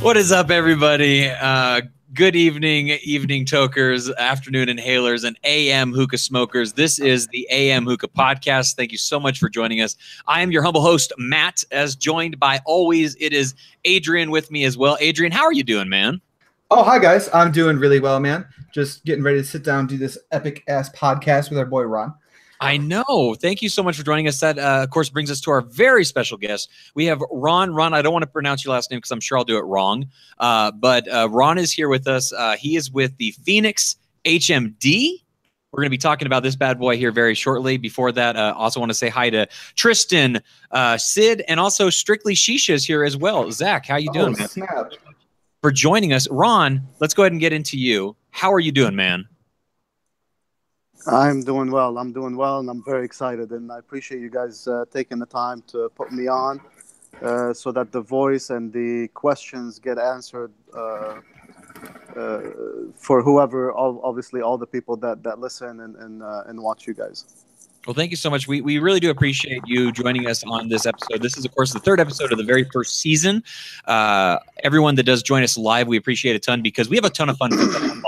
What is up, everybody? Good evening tokers, afternoon inhalers, and AM hookah smokers. This is the AM Hookah Podcast. Thank you so much for joining us. I am your humble host, Matt, as joined by always, it is Adrian with me as well. Adrian, how are you doing, man? Oh, hi, guys. I'm doing really well, man. Just getting ready to sit down and do this epic-ass podcast with our boy, Ron. I know. Thank you so much for joining us. That, of course, brings us to our very special guest. We have Ron. Ron, I don't want to pronounce your last name because I'm sure I'll do it wrong. But Ron is here with us. He is with the Phoenix HMD. We're going to be talking about this bad boy here very shortly. Before that, also want to say hi to Tristan, Sid, and also Strictly Shisha is here as well. Zach, how you doing, man? Snap. For joining us. Ron, let's go ahead and get into you. How are you doing, man? I'm doing well. I'm doing well, and I'm very excited. And I appreciate you guys taking the time to put me on so that the voice and the questions get answered for whoever, obviously, all the people that listen and watch you guys. Well, thank you so much. We really do appreciate you joining us on this episode. This is, of course, the third episode of the very first season. Everyone that does join us live, we appreciate a ton because we have a ton of fun live.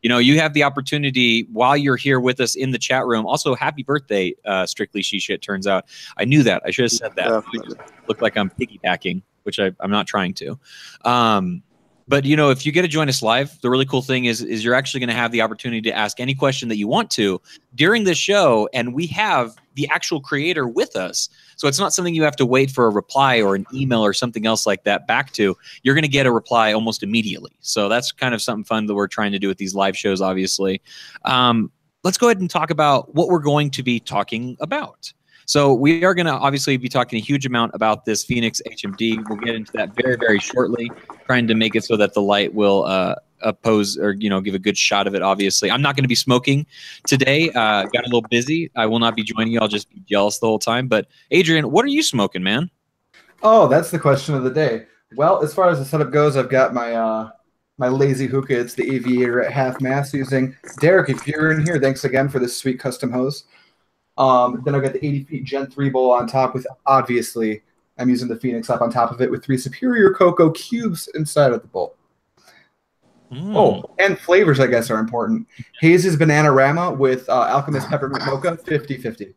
You know, you have the opportunity while you're here with us in the chat room. Also, happy birthday, Strictly Shisha, it turns out. I knew that. I should have said that. It looked like I'm piggybacking, which I'm not trying to. But, you know, if you get to join us live, the really cool thing is you're actually going to have the opportunity to ask any question that you want to during the show. And we have the actual creator with us. So it's not something you have to wait for a reply or an email or something else like that back to. You're going to get a reply almost immediately. So that's kind of something fun that we're trying to do with these live shows, obviously. Let's go ahead and talk about what we're going to be talking about. So we are going to obviously be talking a huge amount about this Phoenix HMD. We'll get into that very, very shortly, trying to make it so that the light will oppose or, you know, give a good shot of it, obviously. I'm not going to be smoking today. Got a little busy. I will not be joining you. I'll just be jealous the whole time. But Adrian, what are you smoking, man? Oh, that's the question of the day. Well, as far as the setup goes, I've got my my lazy hookah. It's the Aviator at half mast using Derek. If you're in here, thanks again for this sweet custom hose. Then I've got the 80 feet Gen 3 bowl on top with, obviously, I'm using the Phoenix up on top of it with 3 Superior Cocoa cubes inside of the bowl. Oh, and flavors, I guess, are important. Haze's Bananarama with Alchemist Peppermint Mocha, 50-50.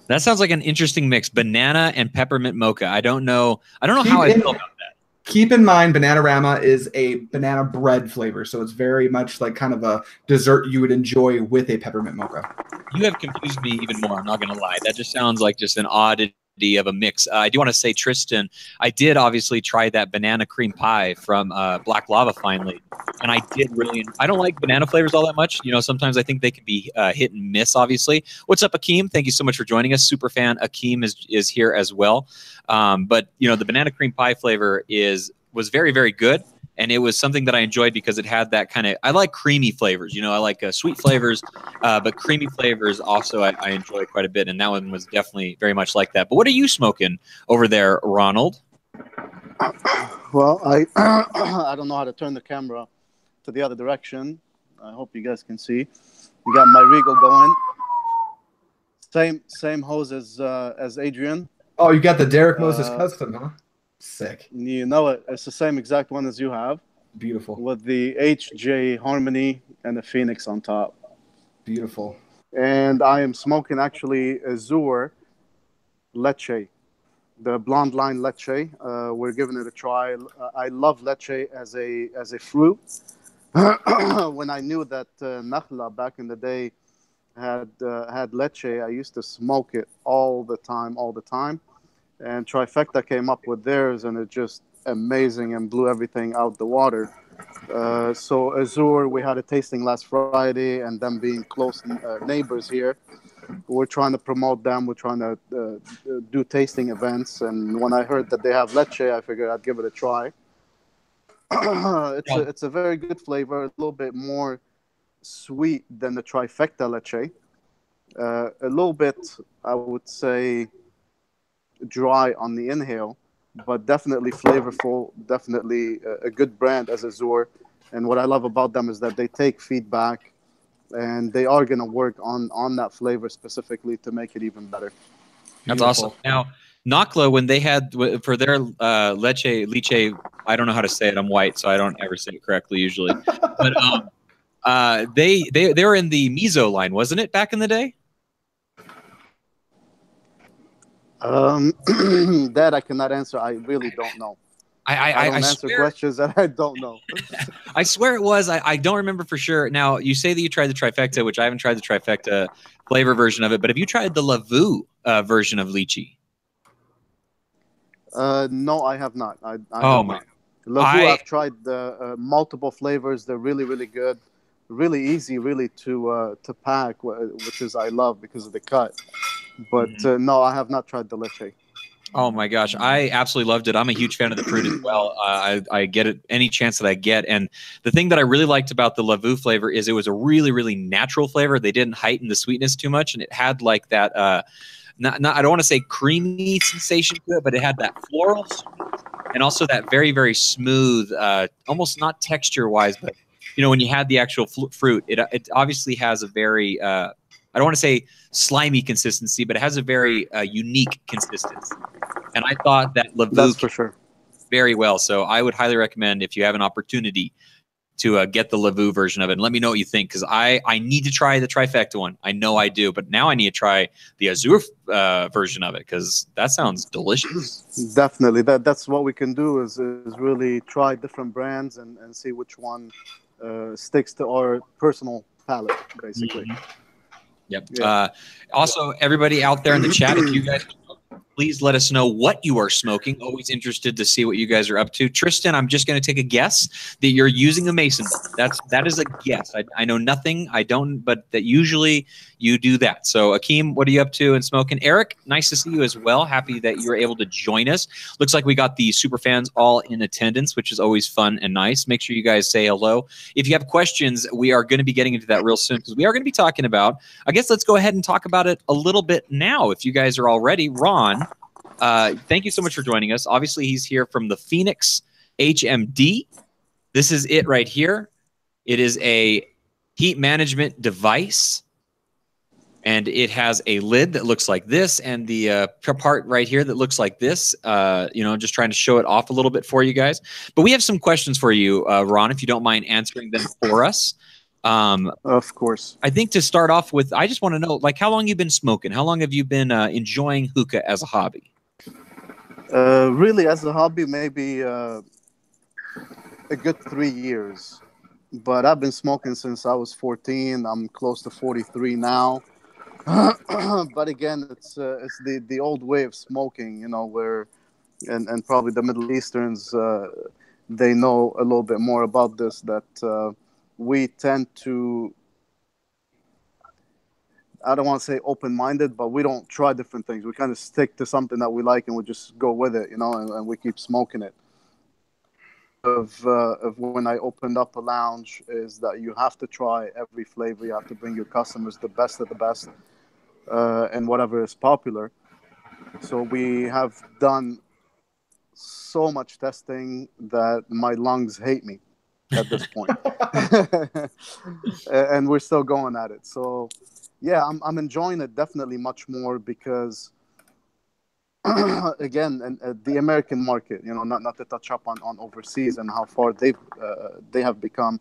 That sounds like an interesting mix. Banana and peppermint mocha. I don't know how I feel about that. Keep in mind, Bananarama is a banana bread flavor, so it's very much like kind of a dessert you would enjoy with a peppermint mocha. You have confused me even more, I'm not going to lie. That just sounds like just an oddity of a mix. I do want to say, Tristan, I did obviously try that banana cream pie from Black Lava finally, and I did really – I don't like banana flavors all that much. You know, sometimes I think they can be hit and miss, obviously. What's up, Akeem? Thank you so much for joining us. Super fan Akeem is here as well. But, you know, the banana cream pie flavor was very, very good. And it was something that I enjoyed because it had that kind of – I like creamy flavors. You know, I like sweet flavors, but creamy flavors also I enjoy quite a bit. And that one was definitely very much like that. But what are you smoking over there, Ronald? Well, I don't know how to turn the camera to the other direction. I hope you guys can see. We got my Regal going. Same hose as Adrian. Oh, you got the Derek Moses custom, huh? Sick. You know it. It's the same exact one as you have. Beautiful. With the HJ Harmony and the Phoenix on top. Beautiful. And I am smoking actually Azure Leche, the blonde line Leche. We're giving it a try. I love Leche as a fruit. When I knew that Nakhla back in the day had Leche, I used to smoke it all the time. And Trifecta came up with theirs, and it's just amazing and blew everything out the water. So Azure, we had a tasting last Friday, and them being close neighbors here, we're trying to promote them. We're trying to do tasting events. And when I heard that they have Leche, I figured I'd give it a try. It's a very good flavor, a little bit more sweet than the Trifecta Leche. A little bit, I would say, dry on the inhale, but definitely flavorful, definitely a good brand as Azure. And what I love about them is that they take feedback and they are going to work on that flavor specifically to make it even better. That's awesome. Now, Nakla, when they had for their leche, I don't know how to say it. I'm white, so I don't ever say it correctly usually. But they were in the miso line, wasn't it, back in the day? That I cannot answer. I really don't know. I don't answer questions that I don't know. I swear it was. I don't remember for sure. Now, you say that you tried the trifecta, which I haven't tried the trifecta flavor version of it, but have you tried the Lavu version of lychee? No, I have not. I oh have my! not. Lavu, I've tried the multiple flavors. They're really, really good. Really easy, really to pack, which is I love because of the cut. But no, I have not tried the leche. Oh my gosh, I absolutely loved it. I'm a huge fan of the fruit as well. I get it any chance that I get. And the thing that I really liked about the Lavu flavor is it was a really, really natural flavor. They didn't heighten the sweetness too much, and it had like that. Not I don't want to say creamy sensation to it, but it had that floral and also that very, very smooth, almost not texture wise, but you know when you had the actual fruit, it obviously has a very I don't want to say slimy consistency, but it has a very unique consistency. And I thought that Lavu That's for sure. very well. So I would highly recommend if you have an opportunity to get the Lavu version of it. And let me know what you think, because I need to try the trifecta one. I know I do, but now I need to try the Azur version of it because that sounds delicious. Definitely. That's what we can do is really try different brands and see which one sticks to our personal palate, basically. Yep. Yeah. Also, everybody out there in the chat, if you guys please let us know what you are smoking. Always interested to see what you guys are up to. Tristan, I'm just going to take a guess that you're using a mason bar. That is a guess. I know nothing. I don't, but that usually you do that. So Akeem, what are you up to and smoking? Eric, nice to see you as well. Happy that you were able to join us. Looks like we got the super fans all in attendance, which is always fun and nice. Make sure you guys say hello. If you have questions, we are going to be getting into that real soon because we are going to be talking about, I guess let's go ahead and talk about it a little bit now. If you guys are all ready, Ron, thank you so much for joining us. Obviously, he's here from the Phoenix HMD. This is it right here. It is a heat management device, and it has a lid that looks like this, and the part right here that looks like this. You know, just trying to show it off a little bit for you guys. But we have some questions for you, Ron, if you don't mind answering them for us. Of course. I think to start off with, I just want to know, like, how long you've been smoking? How long have you been enjoying hookah as a hobby? Really, as a hobby, maybe a good 3 years. But I've been smoking since I was 14. I'm close to 43 now. But again, it's the old way of smoking, you know, where and probably the Middle Easterns they know a little bit more about this, that we tend to, I don't want to say open-minded, but we don't try different things. We kind of stick to something that we like and we just go with it, you know, and we keep smoking it. Of when I opened up a lounge is that you have to try every flavor. You have to bring your customers the best of the best and whatever is popular. So we have done so much testing that my lungs hate me at this point. And we're still going at it. So yeah, I'm enjoying it definitely much more because again, and the American market, you know, not to touch up on overseas and how far they have become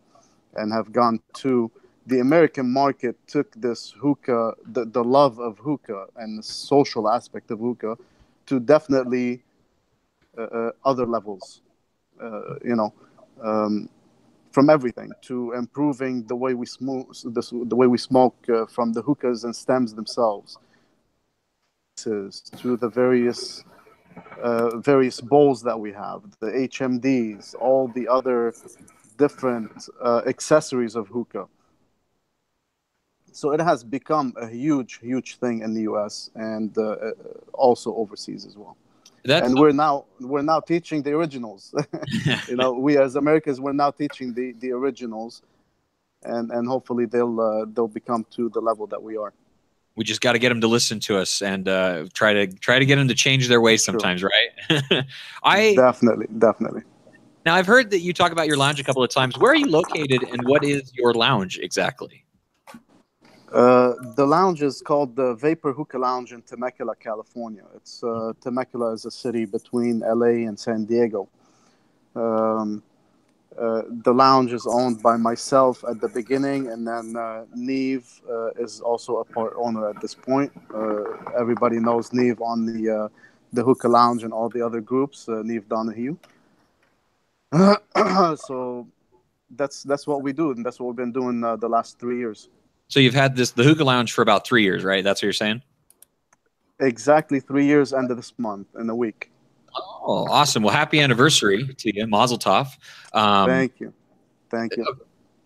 and have gone to. The American market took this hookah, the love of hookah and the social aspect of hookah, to definitely other levels. You know, from everything to improving the way we smoke, from the hookahs and stems themselves, to the various bowls that we have, the HMDs, all the other different accessories of hookah. So it has become a huge thing in the US and also overseas as well. And we're now teaching the originals. You know, we as Americans, we're now teaching the originals, and hopefully they'll become to the level that we are. We just got to get them to listen to us and try to get them to change their ways sometimes, right? Definitely. Now, I've heard that you talk about your lounge a couple of times. Where are you located, and what is your lounge exactly? The lounge is called the Vapor Hookah Lounge in Temecula, California. It's Temecula is a city between LA and San Diego. Um, the lounge is owned by myself at the beginning, and then Neve is also a part owner at this point. Everybody knows Neve on the Hookah Lounge and all the other groups. Neve Donahue. So that's what we do, and that's what we've been doing the last 3 years. So you've had the Hookah Lounge for about 3 years, right? That's what you're saying? Exactly 3 years, end of this month, in a week. Oh, awesome. Well, happy anniversary to you. Mazel tov. Thank you. Thank you.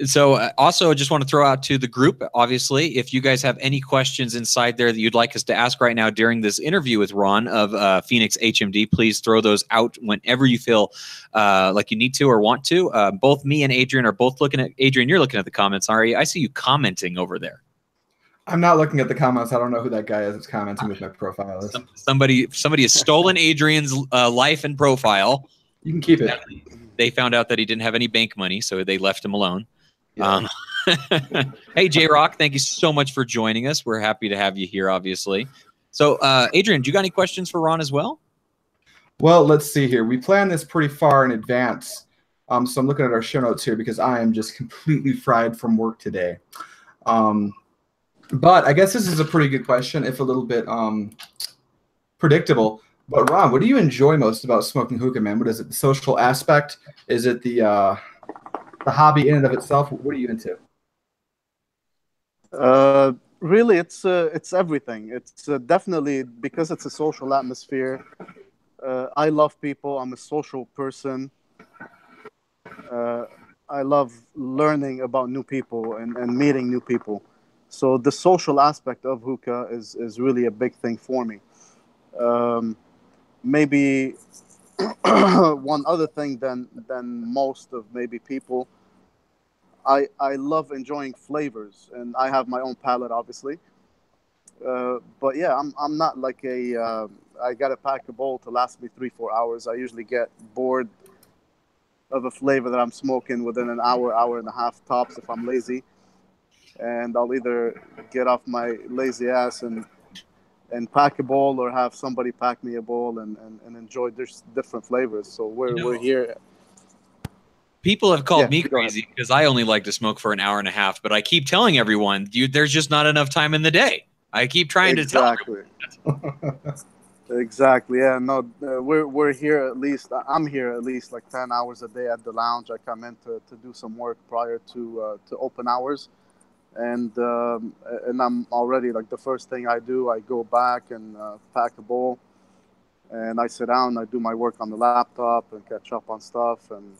So also just want to throw out to the group, obviously, if you guys have any questions inside there that you'd like us to ask right now during this interview with Ron of Phoenix HMD, please throw those out whenever you feel like you need to or want to. Both me and Adrian are both looking at, Adrian, you're looking at the comments, are you? I see you commenting over there. I'm not looking at the comments. I don't know who that guy is that's commenting with my profile is. Somebody has stolen Adrian's life and profile. You can keep it. They found out that he didn't have any bank money, so they left him alone. Yeah. Hey, J-Rock, thank you so much for joining us. We're happy to have you here, obviously. So, Adrian, do you got any questions for Ron as well? Well, let's see here. We planned this pretty far in advance. So I'm looking at our show notes here because I am just completely fried from work today. But I guess this is a pretty good question, if a little bit predictable. But Ron, what do you enjoy most about smoking hookah, man? What is it? The social aspect? Is it the hobby in and of itself? What are you into? Really, it's everything. It's definitely because it's a social atmosphere. I love people. I'm a social person. I love learning about new people and meeting new people. So the social aspect of hookah is really a big thing for me. Maybe one other thing than most of maybe people, I love enjoying flavors, and I have my own palate, obviously. But yeah, I'm not like I got to pack a bowl to last me 3-4 hours. I usually get bored of a flavor that I'm smoking within an hour, hour and a half tops if I'm lazy, and I'll either get off my lazy ass and pack a bowl, or have somebody pack me a bowl and enjoy different flavors. So we're here. People have called me crazy because I only like to smoke for an hour and a half, but I keep telling everyone, there's just not enough time in the day. I keep trying to tell everyone. Exactly. Yeah. No, we're here at least. I'm here at least like 10 hours a day at the lounge. I come in to do some work prior to open hours. And I'm already like the first thing I do, I go back and pack a bowl, and I sit down. I do my work on the laptop and catch up on stuff, and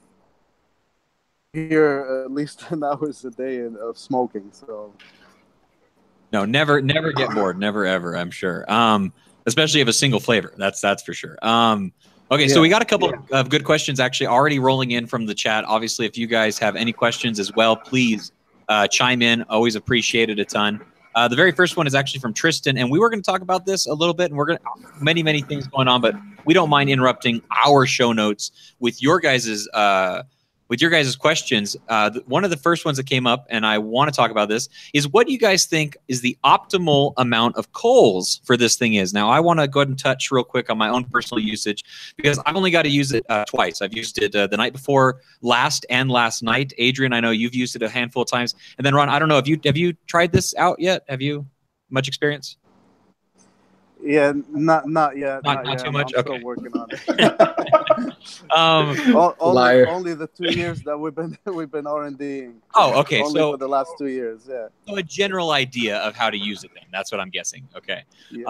here at least 10 hours a day of smoking. So no, never get bored, never ever. I'm sure, especially if a single flavor. That's for sure. Okay, so we got a couple of good questions actually already rolling in from the chat. Obviously, if you guys have any questions as well, please chime in. Always appreciate it a ton. The very first one is actually from Tristan, and we were going to talk about this a little bit, and we're going to many things going on, but we don't mind interrupting our show notes with your guys's questions. One of the first ones that came up, and I want to talk about this, is what do you guys think is the optimal amount of coals for this thing is? Now, I want to go ahead and touch real quick on my own personal usage because I've only got to use it twice. I've used it the night before last and last night. Adrian, I know you've used it a handful of times. And then Ron, I don't know, have you tried this out yet? Have you much experience? Yeah, not yet. Not too much. I'm still working on it. Only the 2 years that we've been R&Ding. Oh, okay. Only for the last 2 years. Yeah. So a general idea of how to use it. Then that's what I'm guessing. Okay. Yes.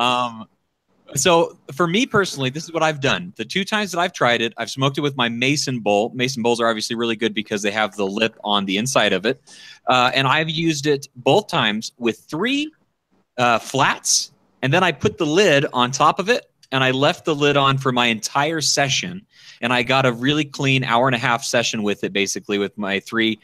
So for me personally, this is what I've done. The 2 times that I've tried it, I've smoked it with my Mason bowl. Mason bowls are obviously really good because they have the lip on the inside of it, and I've used it both times with 3 flats. And then I put the lid on top of it, and I left the lid on for my entire session. And I got a really clean hour-and-a-half session with it, basically, with my 3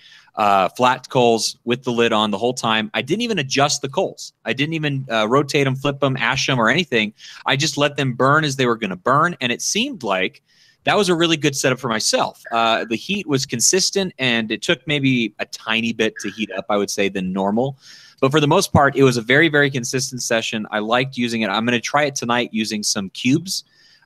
flat coals with the lid on the whole time. I didn't even adjust the coals. I didn't even rotate them, flip them, ash them, or anything. I just let them burn as they were going to burn. And it seemed like that was a really good setup for myself. The heat was consistent, and it took maybe a tiny bit to heat up, I would say, than normal. But for the most part, it was a very, very consistent session. I liked using it. I'm going to try it tonight using some cubes.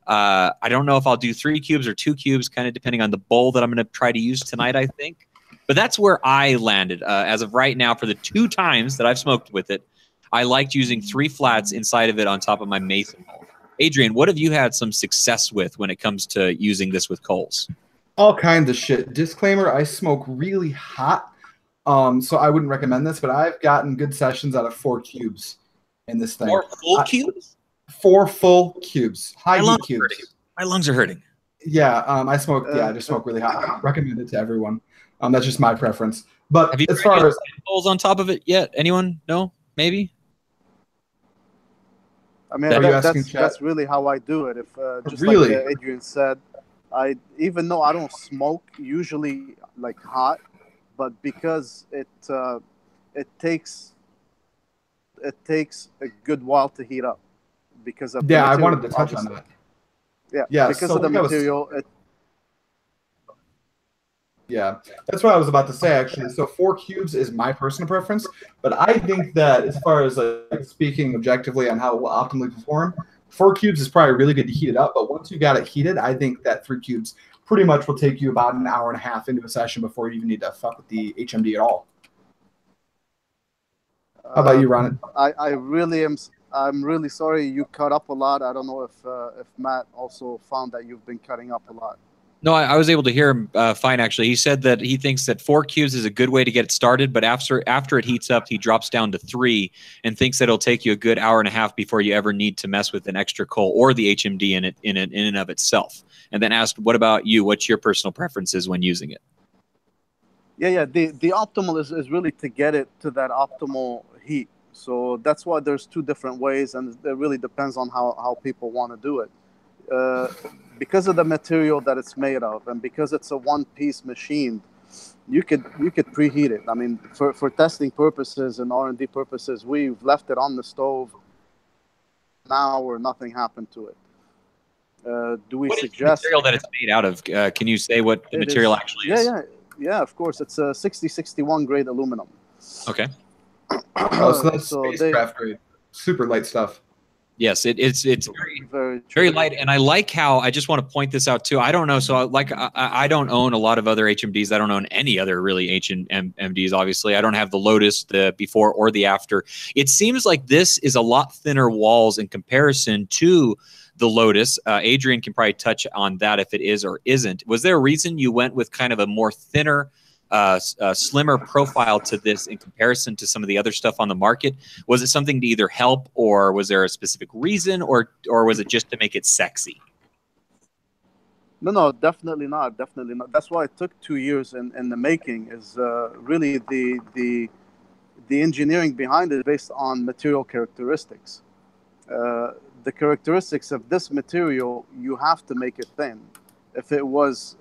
I don't know if I'll do 3 cubes or 2 cubes, kind of depending on the bowl that I'm going to try to use tonight, I think. But that's where I landed. As of right now, for the 2 times that I've smoked with it, I liked using 3 flats inside of it on top of my mason bowl. Adrian, what have you had some success with when it comes to using this with coals? All kinds of shit. Disclaimer, I smoke really hot, so I wouldn't recommend this, but I've gotten good sessions out of 4 cubes in this thing. 4 full cubes? 4 full cubes. High heat cubes. My lungs are hurting. Yeah, I smoke. Yeah, I just smoke really hot. I recommend it to everyone. That's just my preference. But have you as far as bowls on top of it yet? Anyone? No? Maybe? I mean, that's really how I do it. If just really? like Adrian said, even though I don't smoke usually like hot, but because it takes a good while to heat up because of I wanted to touch on that. Yeah, because of the material. Yeah, that's what I was about to say, actually. So 4 cubes is my personal preference, but I think that as far as like speaking objectively on how it will optimally perform, 4 cubes is probably really good to heat it up. But once you got it heated, I think that 3 cubes pretty much will take you about an hour and a half into a session before you even need to fuck with the HMD at all. How about you, Ron? I'm really sorry you cut up a lot. I don't know if Matt also found that you've been cutting up a lot. No, I was able to hear him fine, actually. He said that he thinks that 4 cubes is a good way to get it started, but after it heats up, he drops down to 3 and thinks that it'll take you a good hour and a half before you ever need to mess with an extra coal or the HMD in and of itself. And then asked, what about you? What's your personal preferences when using it? Yeah. The optimal is really to get it to that optimal heat. So that's why there's 2 different ways, and it really depends on how people want to do it. Because of the material that it's made of, and because it's a one-piece machine, you could preheat it. I mean, for testing purposes and R&D purposes, we've left it on the stove now or nothing happened to it. Do we suggest the material that it's made out of? Can you say what the material actually is? Yeah. Of course, it's a 6061 grade aluminum. Okay. So that's spacecraft grade, super light stuff. Yes, it's very light, and I like how, I just want to point this out too. I don't know, so I don't own a lot of other HMDs. I don't own any other really HMDs. Obviously, I don't have the Lotus, the before or the after. It seems like this is a lot thinner walls in comparison to the Lotus. Adrian can probably touch on that if it is or isn't. Was there a reason you went with kind of a more thinner, slimmer profile to this in comparison to some of the other stuff on the market? Was it something to either help, or was there a specific reason, or was it just to make it sexy? No, definitely not. Definitely not. That's why it took 2 years in the making. Is really the engineering behind it based on material characteristics. The characteristics of this material, you have to make it thin. If it was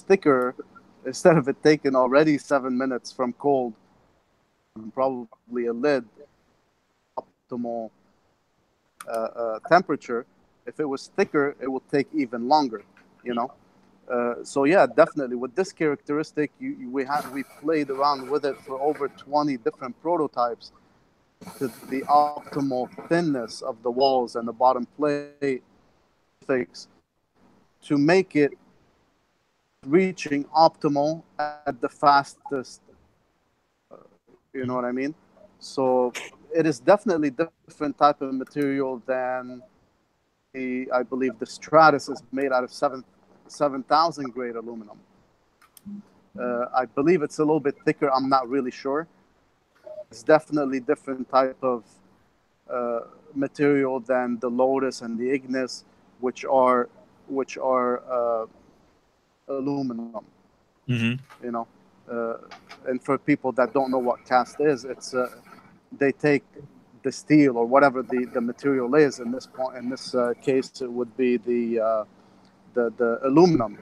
thicker, instead of it taking already 7 minutes from cold, probably a lid, optimal temperature, if it was thicker, it would take even longer, you know? So yeah, definitely with this characteristic, we played around with it for over 20 different prototypes to the optimal thinness of the walls and the bottom plate to make it reaching optimal at the fastest. You know what I mean? So it is definitely different type of material than I believe the Stratus is made out of 7,000 grade aluminum. I believe it's a little bit thicker. I'm not really sure. It's definitely different type of material than the Lotus and the Ignis, which are aluminum. Mm-hmm. You know, and for people that don't know what cast is, it's they take the steel or whatever the material is. In this case, it would be the aluminum.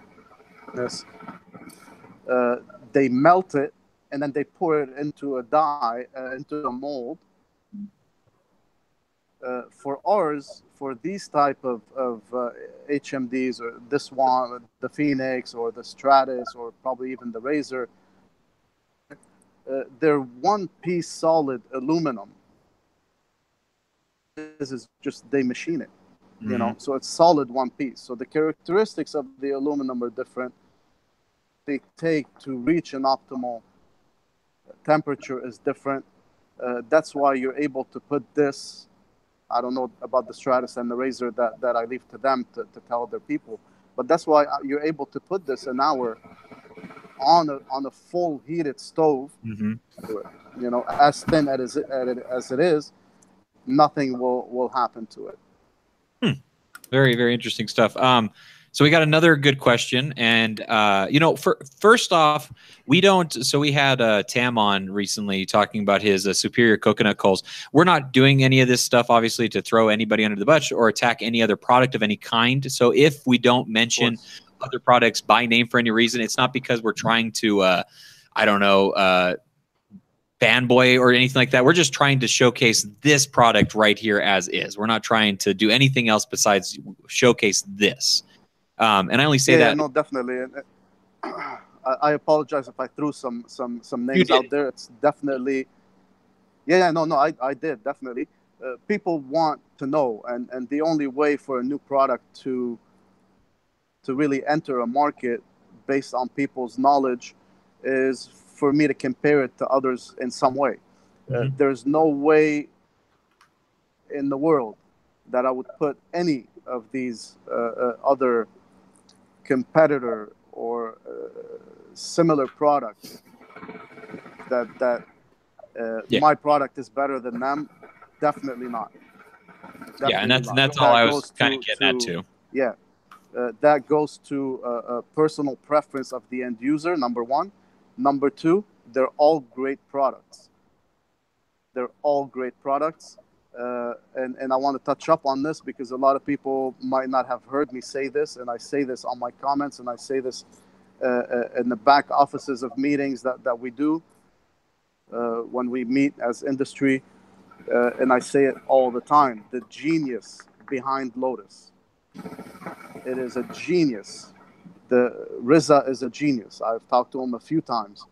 They melt it and then they pour it into a die, into a mold. For these type of HMDs, or this one, the Phoenix or the Stratus, or probably even the Razor, they're one-piece solid aluminum. This is just they machine it, you know, so it's solid one piece. So the characteristics of the aluminum are different. They take to reach an optimal temperature is different. That's why you're able to put this. I don't know about the Stratus and the Razor, that I leave to them to tell their people, but that's why you're able to put this an hour on a full heated stove. You know, as thin as it is, nothing will happen to it. Very, very interesting stuff. So we got another good question, and you know, first off, we don't. So we had Tam on recently talking about his superior coconut coals. We're not doing any of this stuff, obviously, to throw anybody under the bus or attack any other product of any kind. So if we don't mention other products by name for any reason, it's not because we're trying to, I don't know, fanboy or anything like that. We're just trying to showcase this product right here as is. We're not trying to do anything else besides showcase this. And I only say that. Yeah, no, definitely. I apologize if I threw some names out there. It's definitely. No, I did definitely. People want to know, and the only way for a new product to really enter a market based on people's knowledge is for me to compare it to others in some way. There's no way in the world that I would put any of these other competitor or similar products that my product is better than them. Definitely not. Definitely and that's all I was kind of getting at too. Yeah, that goes to a personal preference of the end user, number one. Number two, they're all great products. They're all great products. And I want to touch up on this because a lot of people might not have heard me say this, and I say this on my comments, and I say this in the back offices of meetings that we do when we meet as industry, and I say it all the time. The genius behind Lotus. It is a genius. The Riza is a genius. I've talked to him a few times,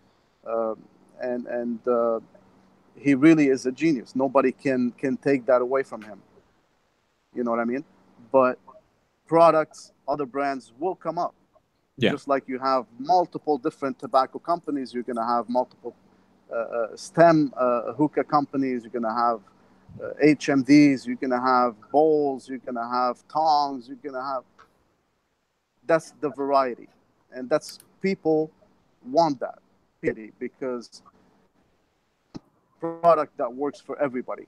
and he really is a genius. Nobody can take that away from him. You know what I mean? But products, other brands will come up. Just like you have multiple different tobacco companies, you're going to have multiple stem hookah companies. You're going to have HMDs. You're going to have bowls. You're going to have tongs. You're going to have. That's the variety, and that's people want that because product that works for everybody.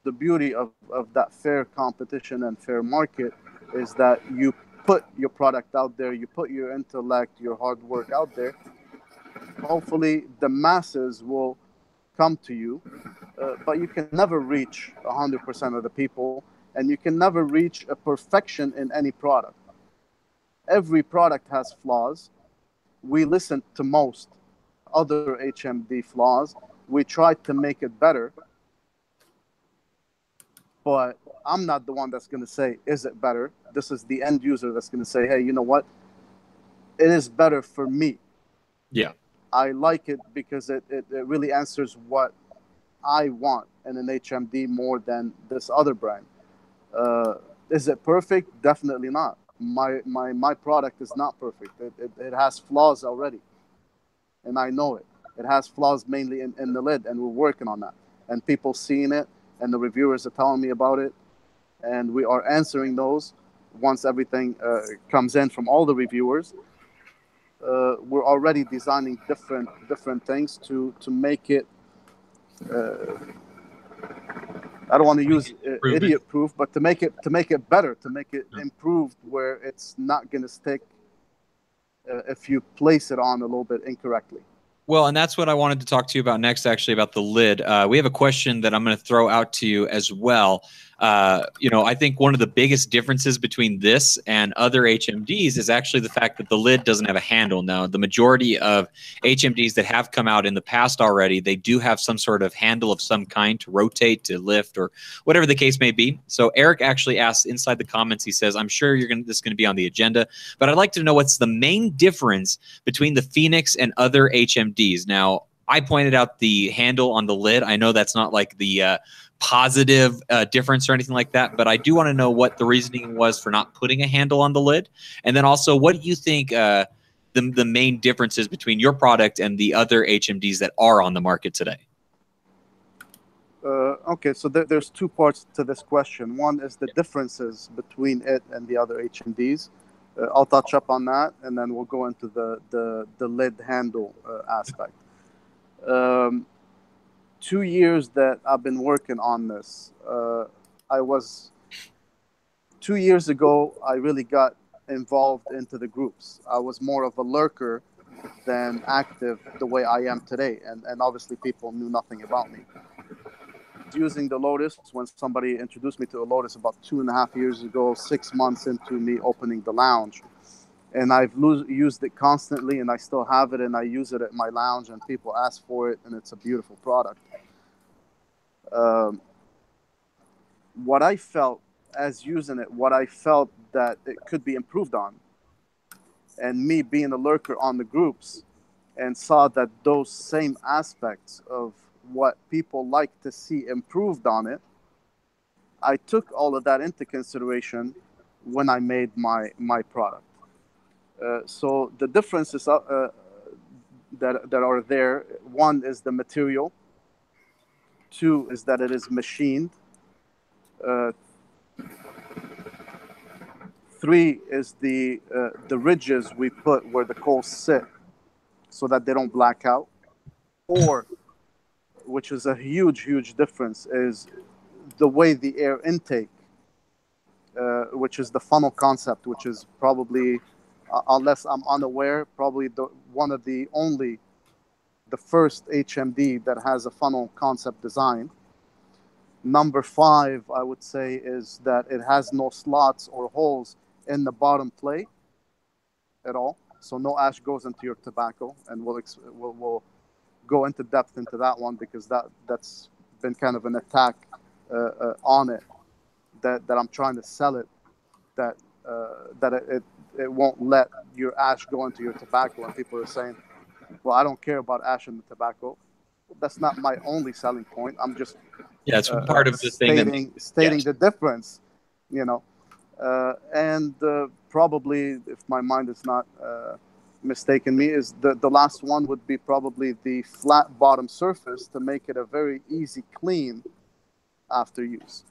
The beauty of that fair competition and fair market is that you put your product out there, you put your intellect, your hard work out there. Hopefully the masses will come to you, but you can never reach 100% of the people, and you can never reach a perfection in any product. Every product has flaws. We listen to most other HMD flaws. We try to make it better, but I'm not the one that's going to say, is it better? This is the end user that's going to say, hey, you know what? It is better for me. Yeah. I like it because it really answers what I want in an HMD more than this other brand. Is it perfect? Definitely not. My product is not perfect. It has flaws already, and I know it. It has flaws mainly in the lid, and we're working on that. And people seeing it, and the reviewers are telling me about it, and we are answering those once everything comes in from all the reviewers. We're already designing different things to make it. I don't want to use idiot proof, but to make it better, to make it improved, where it's not going to stick if you place it on a little bit incorrectly. Well, and that's what I wanted to talk to you about next, actually, about the lid. We have a question that I'm going to throw out to you as well. You know, I think one of the biggest differences between this and other HMDs is actually the fact that the lid doesn't have a handle. Now, the majority of HMDs that have come out in the past already, they do have some sort of handle of some kind to rotate, to lift, or whatever the case may be. So Eric actually asks inside the comments, he says, I'm sure this is going to be on the agenda, but I'd like to know what's the main difference between the Phoenix and other HMDs. Now, I pointed out the handle on the lid. I know that's not like the positive difference or anything like that, but I do want to know what the reasoning was for not putting a handle on the lid. And then also, what do you think the main differences between your product and the other HMDs that are on the market today? Okay, so there's two parts to this question. One is the differences between it and the other HMDs. I'll touch up on that, and then we'll go into the lid handle aspect. 2 years that I've been working on this. 2 years ago, I really got involved into the groups. I was more of a lurker than active the way I am today, and obviously people knew nothing about me. Using the Lotus, when somebody introduced me to a Lotus about 2.5 years ago, 6 months into me opening the lounge, and I've used it constantly, and I still have it, and I use it at my lounge, and people ask for it, and it's a beautiful product. What I felt as using it, what I felt that it could be improved on, and me being a lurker on the groups, and saw that those same aspects of what people like to see improved on it, I took all of that into consideration when I made my product. So the differences that are there, one is the material, two is that it is machined, three is the ridges we put where the coals sit so that they don't black out. Four, which is a huge difference, is the way the air intake, which is the funnel concept, which is probably, unless I'm unaware, probably one of the first HMD that has a funnel concept design. Number 5, I would say, is that it has no slots or holes in the bottom plate at all, so no ash goes into your tobacco, and we'll go into depth into that one, because that's been kind of an attack on it, that I'm trying to sell it, that it won't let your ash go into your tobacco, and people are saying, well, I don't care about ash in the tobacco. That's not my only selling point. I'm just it's part of the thing stating the difference, you know. And probably, if my mind is not mistaken me, is the last one would be probably the flat bottom surface to make it a very easy clean after use.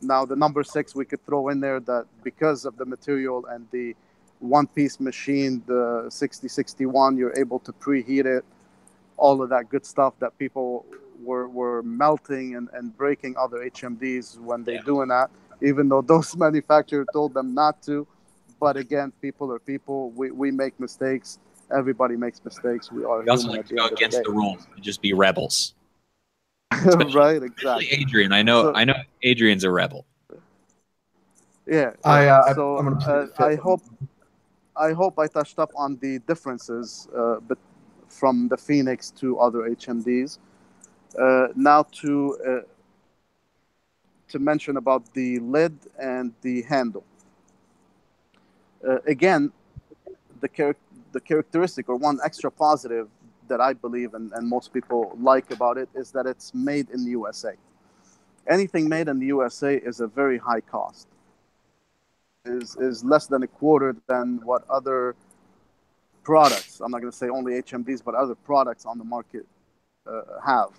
Now the number 6 we could throw in there, that because of the material and the one-piece machine, the 6061, you're able to preheat it, all of that good stuff that people were melting and breaking other HMDs when they're doing that, even though those manufacturers told them not to. But again, people are people. We make mistakes. Everybody makes mistakes. We are also human like at to the go end of the against day. the rules and just be rebels. Right, exactly. Adrian, I know Adrian's a rebel. Yeah. I'm gonna I hope I touched up on the differences, but from the Phoenix to other HMDs. Now to mention about the lid and the handle. Again, the characteristic, or one extra positive that I believe and most people like about it, is that it's made in the USA. Anything made in the USA is a very high cost. Is less than a quarter than what other products, I'm not going to say only HMDs, but other products on the market have.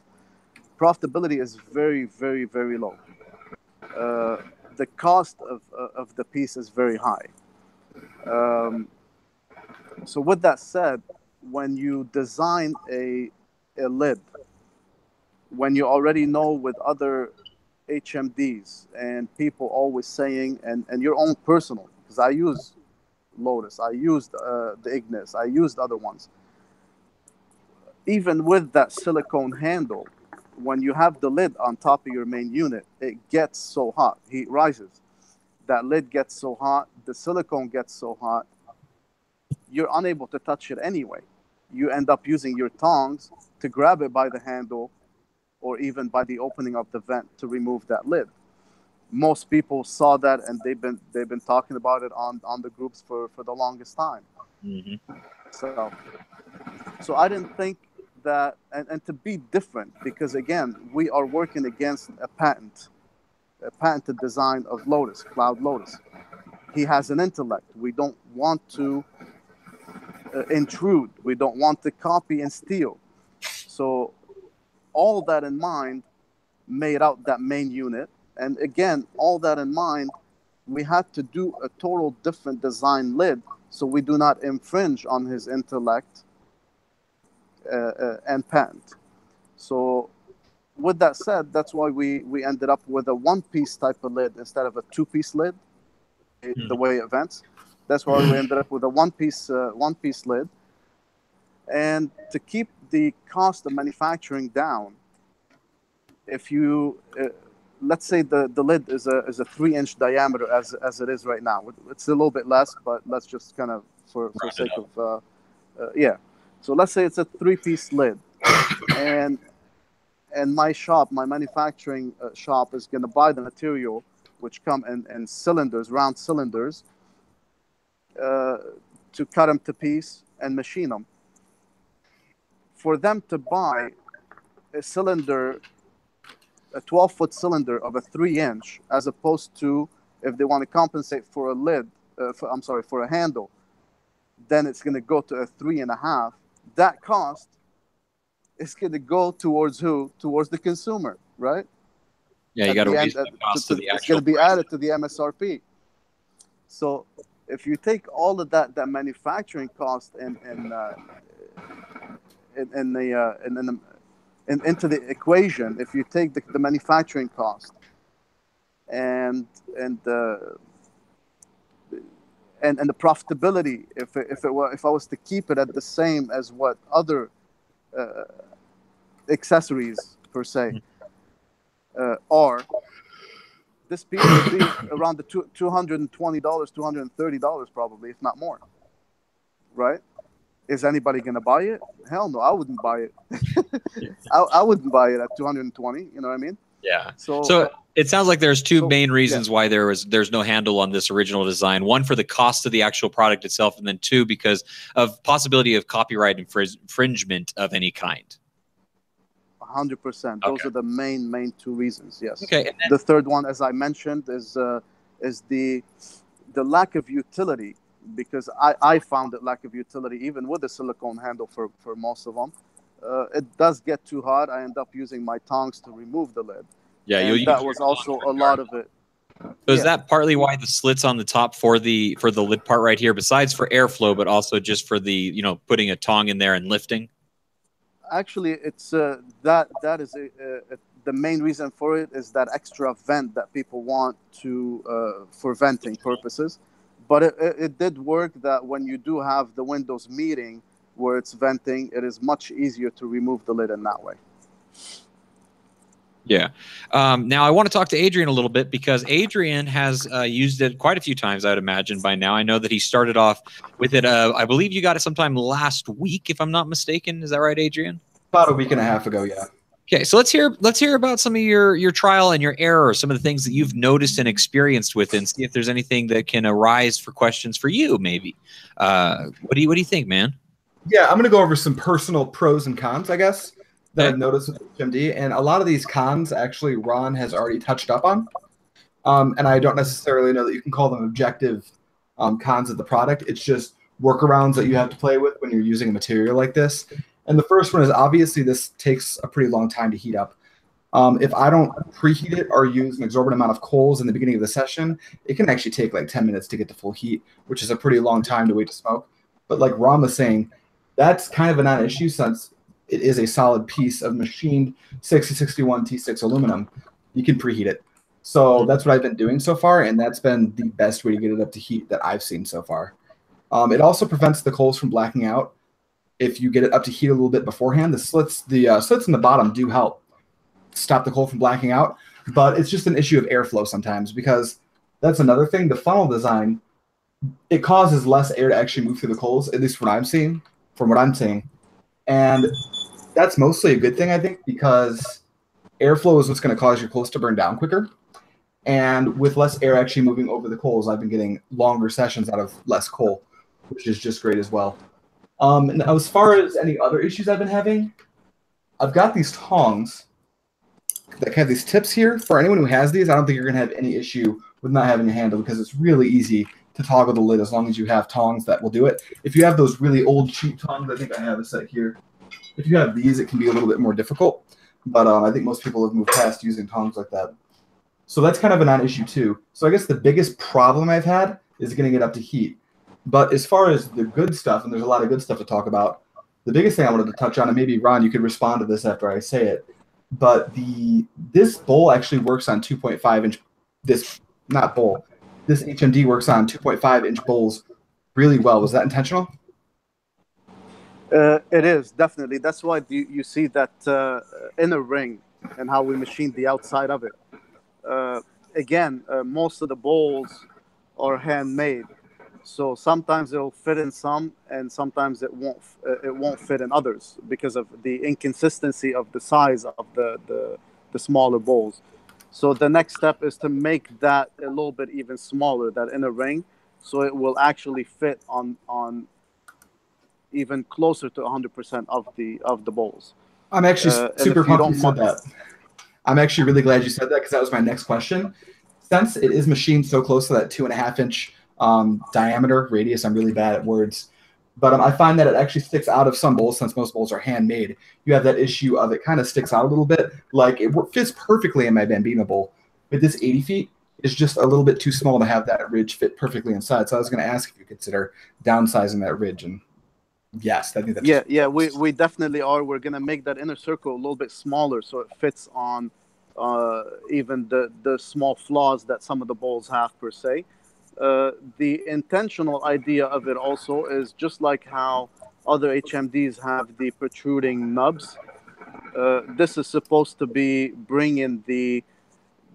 Profitability is very low. The cost of the piece is very high. So with that said, when you design a lid, when you already know with other HMDs and people always saying, and your own personal, because I use Lotus, I used the Ignis, I used other ones. Even with that silicone handle, when you have the lid on top of your main unit, it gets so hot. Heat rises. That lid gets so hot, the silicone gets so hot, you're unable to touch it anyway. You end up using your tongs to grab it by the handle, or even by the opening of the vent to remove that lid. Most people saw that, and they've been talking about it on the groups for the longest time. Mm-hmm. So I didn't think that, and to be different, because again, we are working against a patented design of Lotus, Cloud Lotus. He has an intellect. We don't want to intrude. We don't want to copy and steal. So all that in mind made out that main unit. And again, all that in mind, we had to do a total different design lid so we do not infringe on his intellect and patent. So with that said, that's why we ended up with a one-piece type of lid instead of a two-piece lid, the way it vents. That's why we ended up with a one-piece lid. And to keep the cost of manufacturing down, if you let's say the lid is a 3-inch diameter as it is right now. It's a little bit less, but let's just kind of for sake of yeah. So let's say it's a 3-piece lid, and my shop, my manufacturing shop, is going to buy the material, which come in cylinders, round cylinders, to cut them to piece and machine them. For them to buy a cylinder, a 12-foot cylinder of a 3-inch, as opposed to if they want to compensate for a lid, for a handle, then it's going to go to a 3.5. That cost is going to go towards who? Towards the consumer, right? Yeah, you got to raise the cost to the actual. It's going to be added to the MSRP. So if you take all of that manufacturing cost into the equation, if you take the manufacturing cost and the profitability, if I was to keep it at the same as what other accessories per se are, this piece would be around the $220, $230 probably, if not more, right? Is anybody going to buy it? Hell no, I wouldn't buy it. I wouldn't buy it at 220. You know what I mean? Yeah. So it sounds like there's two main reasons why there's no handle on this original design. One, for the cost of the actual product itself, and then two, because of possibility of copyright infringement of any kind. 100%. Those are the main two reasons. Yes. Okay. And then, the third one, as I mentioned, is the lack of utility. Because I found it lack of utility even with the silicone handle for most of them. It does get too hot. I end up using my tongs to remove the lid. Yeah, that was also a lot of it. So is that partly why the slits on the top for the lid part right here, besides for airflow, but also just for the putting a tong in there and lifting? Actually, it's that is the main reason for it is that extra vent that people want to for venting purposes. But it did work that when you do have the windows meeting where it's venting, it is much easier to remove the lid in that way. Yeah. Now I want to talk to Adrian a little bit, because Adrian has used it quite a few times, I would imagine, by now. I know that he started off with it. I believe you got it sometime last week, if I'm not mistaken. Is that right, Adrian? About a week and a half ago, yeah. Okay, so let's hear about some of your trial and your error, some of the things that you've noticed and experienced with it, and see if there's anything that can arise for questions for you, maybe. What do you think, man? Yeah, I'm going to go over some personal pros and cons, I guess, that I've noticed with HMD, and a lot of these cons actually Ron has already touched up on, and I don't necessarily know that you can call them objective cons of the product. It's just workarounds that you have to play with when you're using a material like this. And the first one is, obviously this takes a pretty long time to heat up. If I don't preheat it or use an exorbitant amount of coals in the beginning of the session, it can actually take like 10 minutes to get to full heat, which is a pretty long time to wait to smoke. But like Ron was saying, that's kind of a non-issue since it is a solid piece of machined 6061 T6 aluminum. You can preheat it. So that's what I've been doing so far, and that's been the best way to get it up to heat that I've seen so far. It also prevents the coals from blacking out. If you get it up to heat a little bit beforehand, the slits in the bottom do help stop the coal from blacking out, but it's just an issue of airflow sometimes, because that's another thing. The funnel design, it causes less air to actually move through the coals, at least from what I'm seeing. And that's mostly a good thing, I think, because airflow is what's going to cause your coals to burn down quicker. And with less air actually moving over the coals, I've been getting longer sessions out of less coal, which is just great as well. And as far as any other issues I've been having, I've got these tongs that have these tips here. For anyone who has these, I don't think you're going to have any issue with not having a handle because it's really easy to toggle the lid as long as you have tongs that will do it. If you have those really old cheap tongs, I think I have a set here. If you have these, it can be a little bit more difficult. But I think most people have moved past using tongs like that. So that's kind of a non-issue too. So I guess the biggest problem I've had is getting it up to heat. But as far as the good stuff, and there's a lot of good stuff to talk about, the biggest thing I wanted to touch on, and maybe Ron, you could respond to this after I say it, but this bowl actually works on 2.5 inch. This HMD works on 2.5 inch bowls really well. Was that intentional? It is, definitely. That's why you see that inner ring and how we machined the outside of it. Again, most of the bowls are handmade, so sometimes it'll fit in some, and sometimes it won't fit in others because of the inconsistency of the size of the smaller bowls. So the next step is to make that a little bit even smaller, that inner ring, so it will actually fit on even closer to 100% of the bowls. I'm actually super pumped you said that. I'm actually really glad you said that because that was my next question. Since it is machined so close to that 2.5 inch diameter radius, I'm really bad at words, but I find that it actually sticks out of some bowls since most bowls are handmade. You have that issue of it kind of sticks out a little bit. Like it fits perfectly in my Bambino bowl, but this 80 feet is just a little bit too small to have that ridge fit perfectly inside. So I was going to ask if you consider downsizing that ridge, and yes, I think that's we definitely are. We're gonna make that inner circle a little bit smaller so it fits on even the small flaws that some of the bowls have per se. The intentional idea of it also is just like how other HMDs have the protruding nubs. This is supposed to be bringing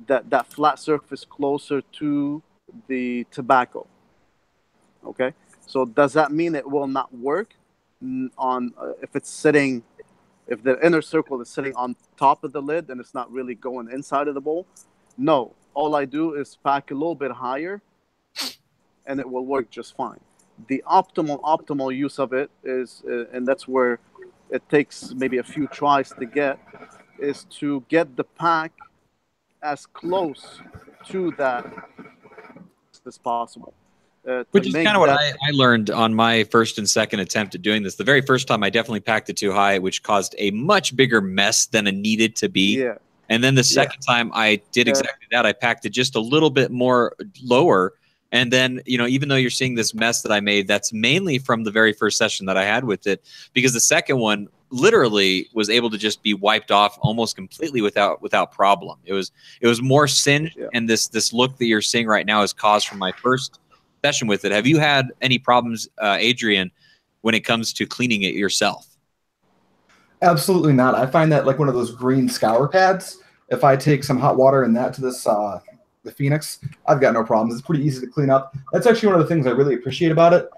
that flat surface closer to the tobacco. Okay, so does that mean it will not work on if the inner circle is sitting on top of the lid and it's not really going inside of the bowl? No, all I do is pack a little bit higher and it will work just fine. The optimal use of it is, and that's where it takes maybe a few tries to get, is to get the pack as close to that as possible. Which is kind of what I learned on my first and second attempt at doing this. The very first time I definitely packed it too high, which caused a much bigger mess than it needed to be. Yeah. And then the second time I did exactly that. I packed it just a little bit more lower. And then, even though you're seeing this mess that I made, that's mainly from the very first session that I had with it, because the second one literally was able to just be wiped off almost completely without problem. It was more singed, and this look that you're seeing right now is caused from my first session with it. Have you had any problems, Adrian, when it comes to cleaning it yourself? Absolutely not. I find that like one of those green scour pads. If I take some hot water and that to this the Phoenix, I've got no problems. It's pretty easy to clean up. That's actually one of the things I really appreciate about it.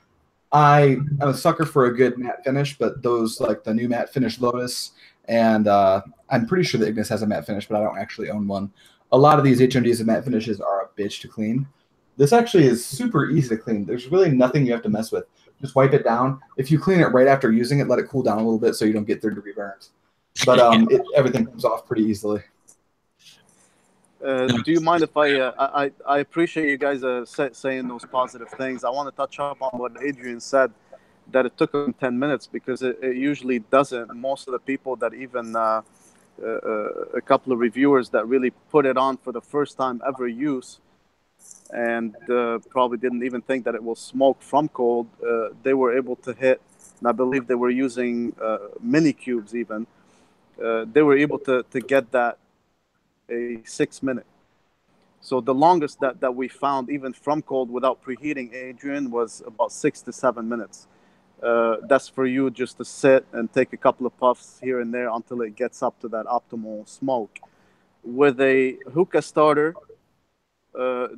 I'm a sucker for a good matte finish, but those like the new matte finish Lotus, and I'm pretty sure the Ignis has a matte finish, but I don't actually own one. A lot of these HMDs and matte finishes are a bitch to clean. This actually is super easy to clean. There's really nothing you have to mess with. Just wipe it down. If you clean it right after using it, let it cool down a little bit so you don't get third-degree burns. But everything comes off pretty easily. Do you mind if I appreciate you guys saying those positive things. I want to touch up on what Adrian said, that it took him 10 minutes, because it usually doesn't. Most of the people that even a couple of reviewers that really put it on for the first time ever use, and probably didn't even think that it will smoke from cold, they were able to hit, and I believe they were using mini cubes even, they were able to get that a 6 minute. So the longest that we found even from cold without preheating, Adrian, was about 6 to 7 minutes. That's for you just to sit and take a couple of puffs here and there until it gets up to that optimal smoke. With a hookah starter,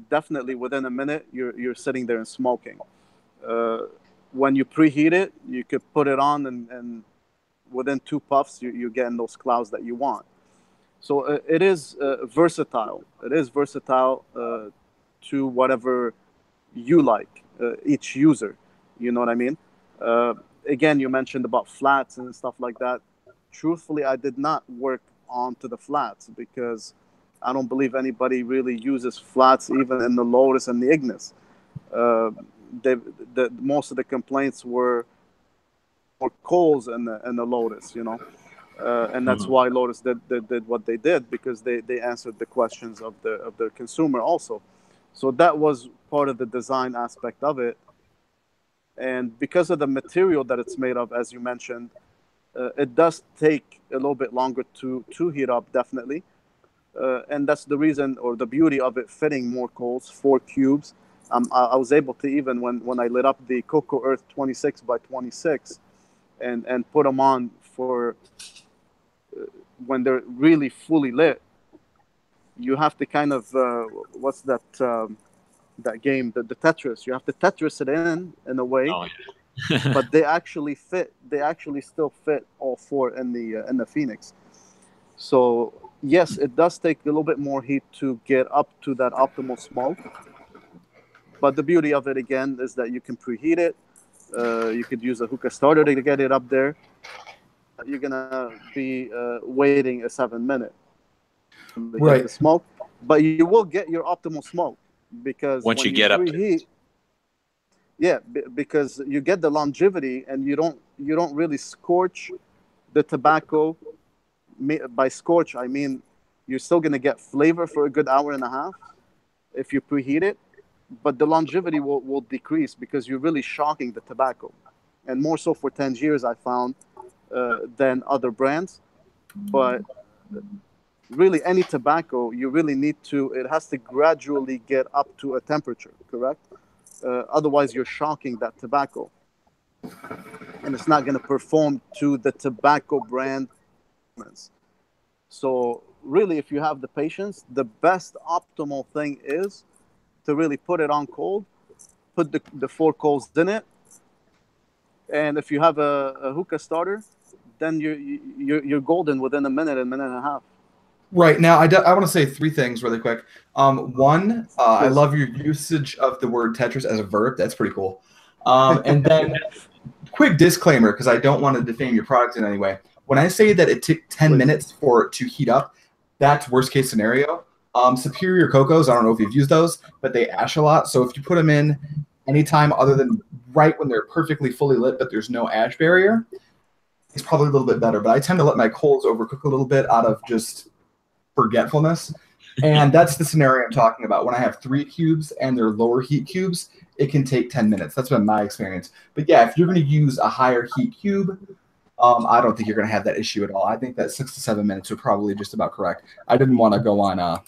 definitely within a minute you're sitting there and smoking. When you preheat it, you could put it on, and within 2 puffs you're getting those clouds that you want. So it is versatile. It is versatile to whatever you like, each user. You know what I mean? Again, you mentioned about flats and stuff like that. truthfully, I did not work onto the flats because I don't believe anybody really uses flats even in the Lotus and the Ignis. Uh, most of the complaints were for coals in the Lotus, you know. And that's why Lotus did what they did, because they answered the questions of the consumer also. So that was part of the design aspect of it. And because of the material that it's made of, as you mentioned, it does take a little bit longer to heat up, definitely. And that's the reason, or the beauty of it fitting more coals, 4 cubes. I was able to, even when I lit up the Cocoa Earth 26 by 26 and put them on for when they're really fully lit, you have to kind of, what's that that game, the Tetris? You have to Tetris it in a way. Oh, yeah. But they actually fit. They actually still fit all 4 in the Phoenix. So yes, it does take a little bit more heat to get up to that optimal smoke. But the beauty of it again is that you can preheat it. You could use a hookah starter to get it up there. You're gonna be waiting a 7 minute to get the smoke, but you will get your optimal smoke because once when you get preheat, because you get the longevity and you don't really scorch the tobacco. By scorch, I mean you're still gonna get flavor for a good hour and a half if you preheat it, but the longevity will decrease because you're really shocking the tobacco, and more so for 10 years I found than other brands. But really, any tobacco, you really need to, it has to gradually get up to a temperature, correct? Otherwise, you're shocking that tobacco. And it's not going to perform to the tobacco brand. So really, if you have the patience, the best optimal thing is to really put it on cold, put the 4 coals in it. And if you have a hookah starter, then you're golden within a minute and a half. Right. Now, I want to say 3 things really quick. One, I love your usage of the word Tetris as a verb. That's pretty cool. And then, quick disclaimer, because I don't want to defame your product in any way. When I say that it took 10 minutes for it to heat up, that's worst case scenario. Superior Cocos, I don't know if you've used those, but they ash a lot. So if you put them in anytime other than right when they're perfectly fully lit, but there's no ash barrier, it's probably a little bit better. But I tend to let my coals overcook a little bit out of just forgetfulness. And that's the scenario I'm talking about. When I have 3 cubes and they're lower heat cubes, it can take 10 minutes. That's been my experience. But yeah, if you're going to use a higher heat cube, I don't think you're going to have that issue at all. I think that 6 to 7 minutes are probably just about correct. I didn't want to go on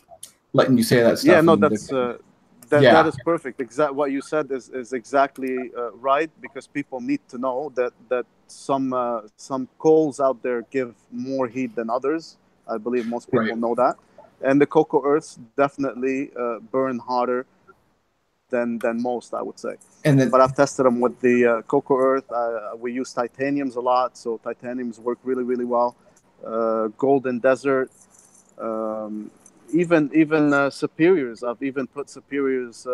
letting you say that stuff. Yeah, no, that is perfect. What you said is exactly right, because people need to know that some coals out there give more heat than others. I believe most people know that. And the Cocoa Earths definitely burn hotter than most, I would say. But I've tested them with the Cocoa Earth. We use titaniums a lot, so titaniums work really, really well. Golden Desert, even Superiors. I've even put Superiors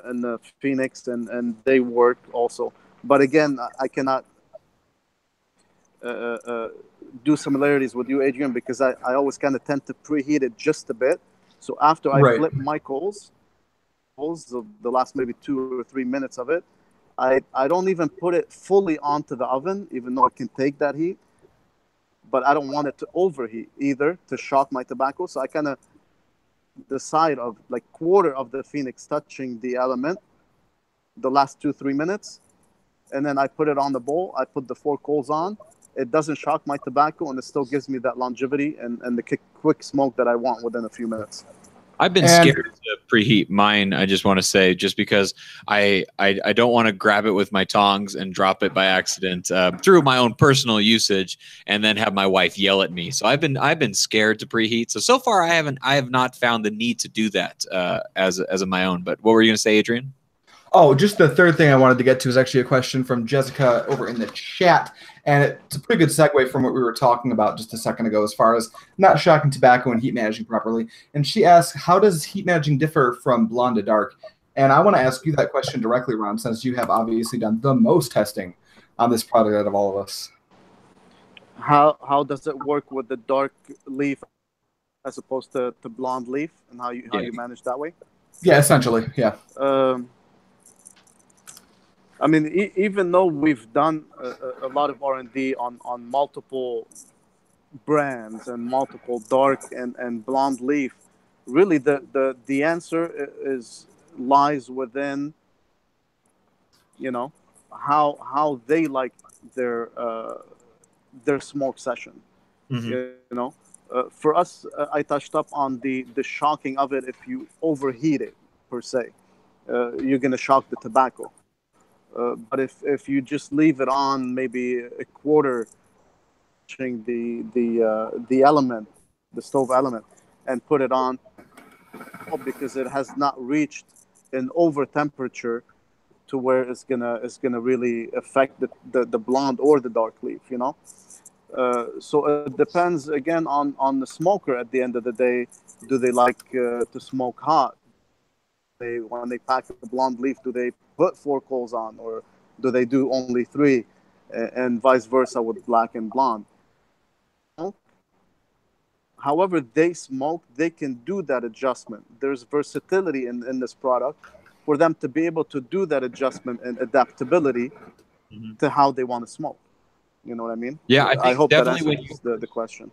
in the Phoenix, and they work also. But again, I cannot do similarities with you, Adrian, because I always kind of tend to preheat it just a bit. So after I flip my coals, the last maybe 2 or 3 minutes of it, I don't even put it fully onto the oven, even though it can take that heat. But I don't want it to overheat either to shock my tobacco. So I kind of decide of like quarter of the Phoenix touching the element, the last 2-3 minutes, and then I put it on the bowl. I put the 4 coals on. It doesn't shock my tobacco, and it still gives me that longevity and the quick smoke that I want within a few minutes. I've been scared to preheat mine. I just want to say, just because I don't want to grab it with my tongs and drop it by accident through my own personal usage, and then have my wife yell at me. So I've been scared to preheat. So far I have not found the need to do that as of my own. But what were you going to say, Adrian? Oh, just the third thing I wanted to get to is actually a question from Jessica over in the chat. And it's a pretty good segue from what we were talking about just a second ago as far as not shocking tobacco and heat managing properly. And she asks, how does heat managing differ from blonde to dark? And I want to ask you that question directly, Ron, since you have obviously done the most testing on this product out of all of us. How does it work with the dark leaf as opposed to blonde leaf, and how Yeah. you manage that way? Yeah, essentially. Yeah. Um, I mean, even though we've done a lot of R&D on multiple brands and multiple dark and blonde leaf, really the answer is lies within, you know, how they like their smoke session. Hmm. You know, for us, I touched up on the shocking of it. If you overheat it per se, you're gonna shock the tobacco. But if you just leave it on maybe a quarter, touching the element, the stove element, and put it on, because it has not reached an over temperature to where it's gonna really affect the blonde or the dark leaf. You know, so it depends again on the smoker. At the end of the day, do they like to smoke hot? When they pack the blonde leaf, do they put 4 coals on, or do they do only 3, and vice versa with black and blonde? However they smoke, they can do that adjustment. There's versatility in this product for them to be able to do that adjustment and adaptability Hmm. to how they want to smoke. You know what I mean? Yeah, I I think hope that definitely when answers the question.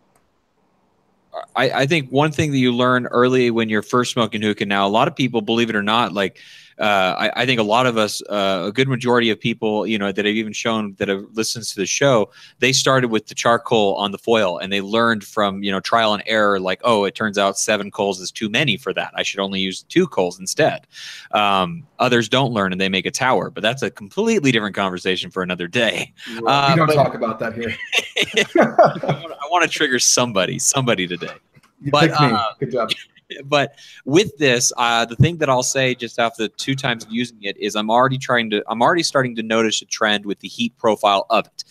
I think one thing that you learn early when you're first smoking hookah. Now, a lot of people, believe it or not, like I think a lot of us, a good majority of people, you know, that have even shown that have listened to the show, they started with the charcoal on the foil, and they learned from, you know, trial and error, like, oh, it turns out 7 coals is too many for that. I should only use 2 coals instead. Others don't learn and they make a tower, but that's a completely different conversation for another day. We don't talk about that here. I want to trigger somebody today. You But picked me. Good job. but with this, the thing that I'll say just after the 2 times using it is I'm already starting to notice a trend with the heat profile of it.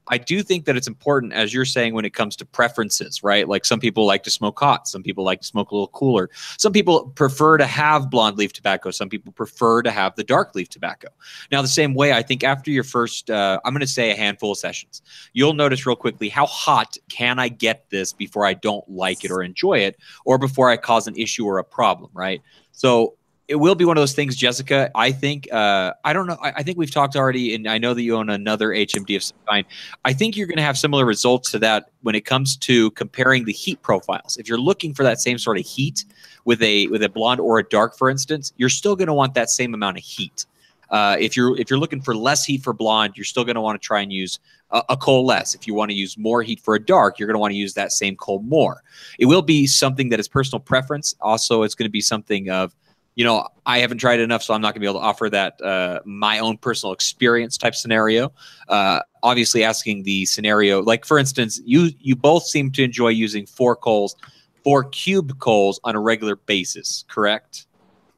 I do think that it's important, as you're saying, when it comes to preferences, right? Like some people like to smoke hot, some people like to smoke a little cooler, some people prefer to have blonde leaf tobacco, some people prefer to have the dark leaf tobacco. Now, the same way, I think after your first, I'm going to say a handful of sessions, you'll notice real quickly how hot can I get this before I don't like it or enjoy it, or before I cause an issue or a problem, right? So it will be one of those things, Jessica. I think, I don't know. I think we've talked already, and I know that you own another HMD of some kind. I think you're going to have similar results to that when it comes to comparing the heat profiles. If you're looking for that same sort of heat with a blonde or a dark, for instance, you're still going to want that same amount of heat. If you're looking for less heat for blonde, you're still going to want to try and use a coal less. If you want to use more heat for a dark, you're going to want to use that same coal more. It will be something that is personal preference. Also, it's going to be something of, you know, I haven't tried it enough, so I'm not going to be able to offer that my own personal experience type scenario. Obviously, asking the scenario, like for instance, you both seem to enjoy using 4 coals, 4 cube coals on a regular basis, correct?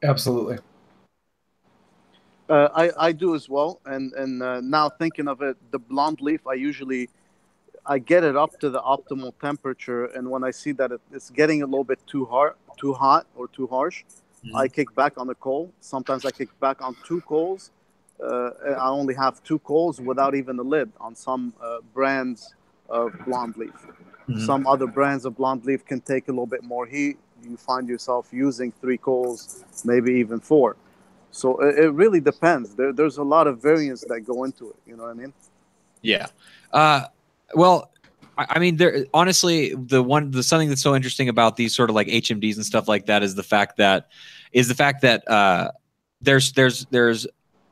Absolutely. I do as well, and now thinking of it, the blonde leaf, I get it up to the optimal temperature, and when I see that it's getting a little bit too hot or too harsh, I kick back on the coal. Sometimes I kick back on 2 coals. I only have 2 coals without even the lid on some brands of blonde leaf. Some other brands of blonde leaf can take a little bit more heat. You find yourself using 3 coals, maybe even 4. So it really depends. There's a lot of variance that go into it. You know what I mean? Yeah. Well, I mean, there honestly, something that's so interesting about these sort of like HMDs and stuff like that is the fact that there's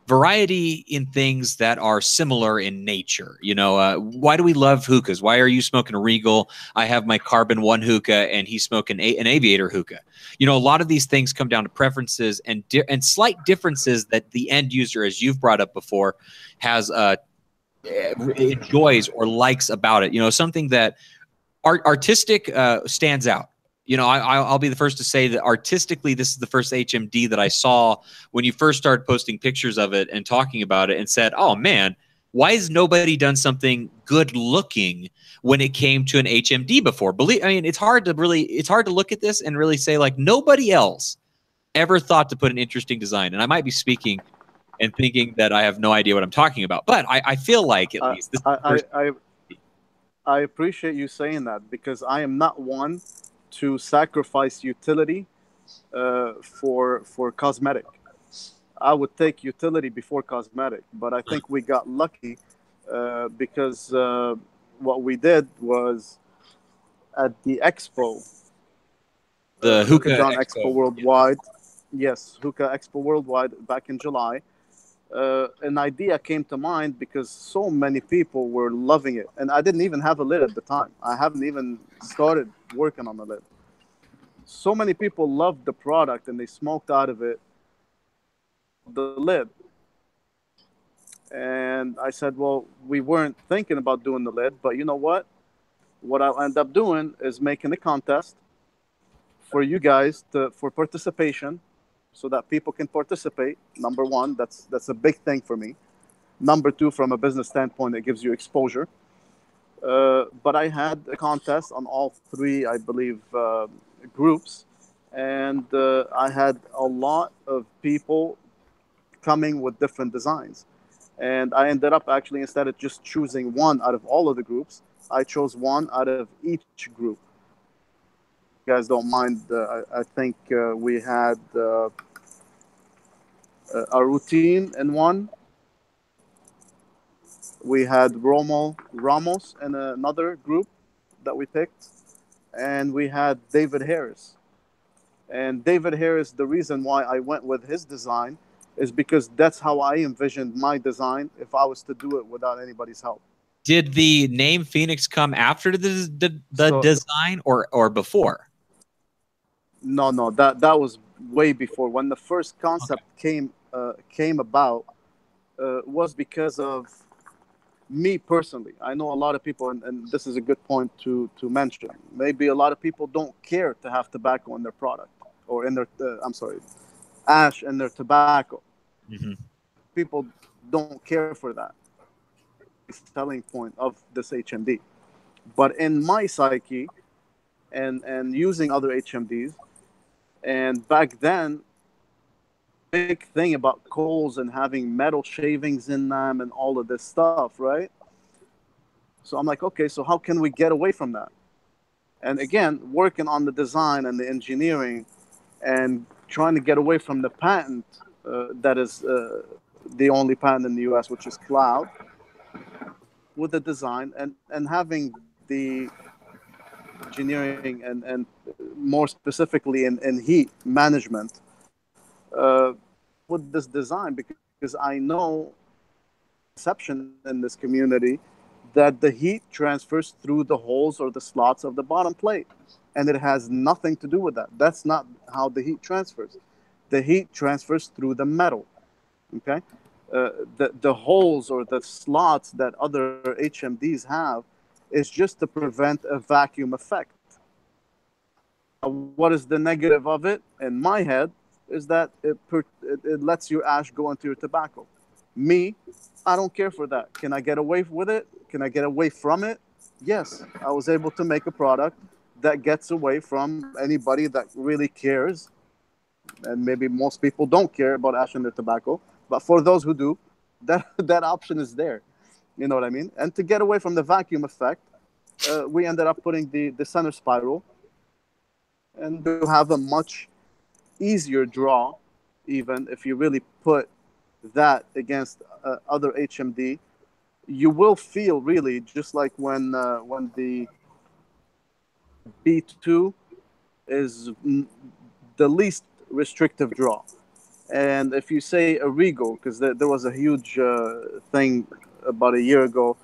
variety in things that are similar in nature. You know, why do we love hookahs? Why are you smoking a Regal? I have my Carbon 1 hookah, and he's smoking an Aviator hookah. You know, a lot of these things come down to preferences and slight differences that the end user, as you've brought up before, has enjoys or likes about it. You know, something that artistic stands out. You know, I'll be the first to say that artistically, this is the first HMD that I saw when you first started posting pictures of it and talking about it and said, oh man, why has nobody done something good looking when it came to an HMD before? I mean, it's hard to look at this and really say like nobody else ever thought to put an interesting design. And I might be speaking and thinking that I have no idea what I'm talking about, but I feel like at least this is the first. I appreciate you saying that because I am not one to sacrifice utility for cosmetic. I would take utility before cosmetic, but I think we got lucky because what we did was at the expo, The Hookah Hookah John Expo Expo. Worldwide. Yes, Hookah Expo Worldwide back in July. An idea came to mind because so many people were loving it, and I didn't even have a lid at the time. I haven't even started working on the lid. So many people loved the product, and they smoked out of it the lid. And I said, well, we weren't thinking about doing the lid, but you know what? What I'll end up doing is making a contest for you guys for participation, so that people can participate. Number one, that's a big thing for me. Number two, from a business standpoint, it gives you exposure. But I had a contest on all three, I believe, groups, and I had a lot of people coming with different designs. And I ended up actually, instead of just choosing one out of all of the groups, I chose one out of each group. You guys don't mind, I think we had a routine in one. We had Romo Ramos in another group that we picked, and we had David Harris. And David Harris, the reason why I went with his design is because that's how I envisioned my design if I was to do it without anybody's help. Did the name Phoenix come after the So design or before? no, that was way before. When the first concept came about, was because of me personally. I know a lot of people, and this is a good point to mention. Maybe a lot of people don't care to have tobacco in their product or in their I'm sorry, ash in their tobacco. Mm-hmm. People don't care for that. Selling point of this HMD. But in my psyche, and using other HMDs, and back then, big thing about coals and having metal shavings in them and all of this stuff, right? So I'm like, okay, so how can we get away from that? And again, working on the design and the engineering and trying to get away from the patent that is the only patent in the US, which is cloud, with the design and having the engineering and more specifically in heat management with this design, because I know perception in this community that the heat transfers through the holes or the slots of the bottom plate, and it has nothing to do with that. That's not how the heat transfers. The heat transfers through the metal. Okay, the holes or the slots that other HMDs have is just to prevent a vacuum effect. What is the negative of it? In my head, is that it lets your ash go into your tobacco. Me, I don't care for that. Can I get away with it? Can I get away from it? Yes, I was able to make a product that gets away from anybody that really cares. And maybe most people don't care about ash in their tobacco, but for those who do, that option is there. You know what I mean? And to get away from the vacuum effect, we ended up putting the center spiral, and to have a much easier draw, even if you really put that against other HMD, you will feel really just like when the B2 is the least restrictive draw. And if you say a Regal, because there was a huge thing about a year ago,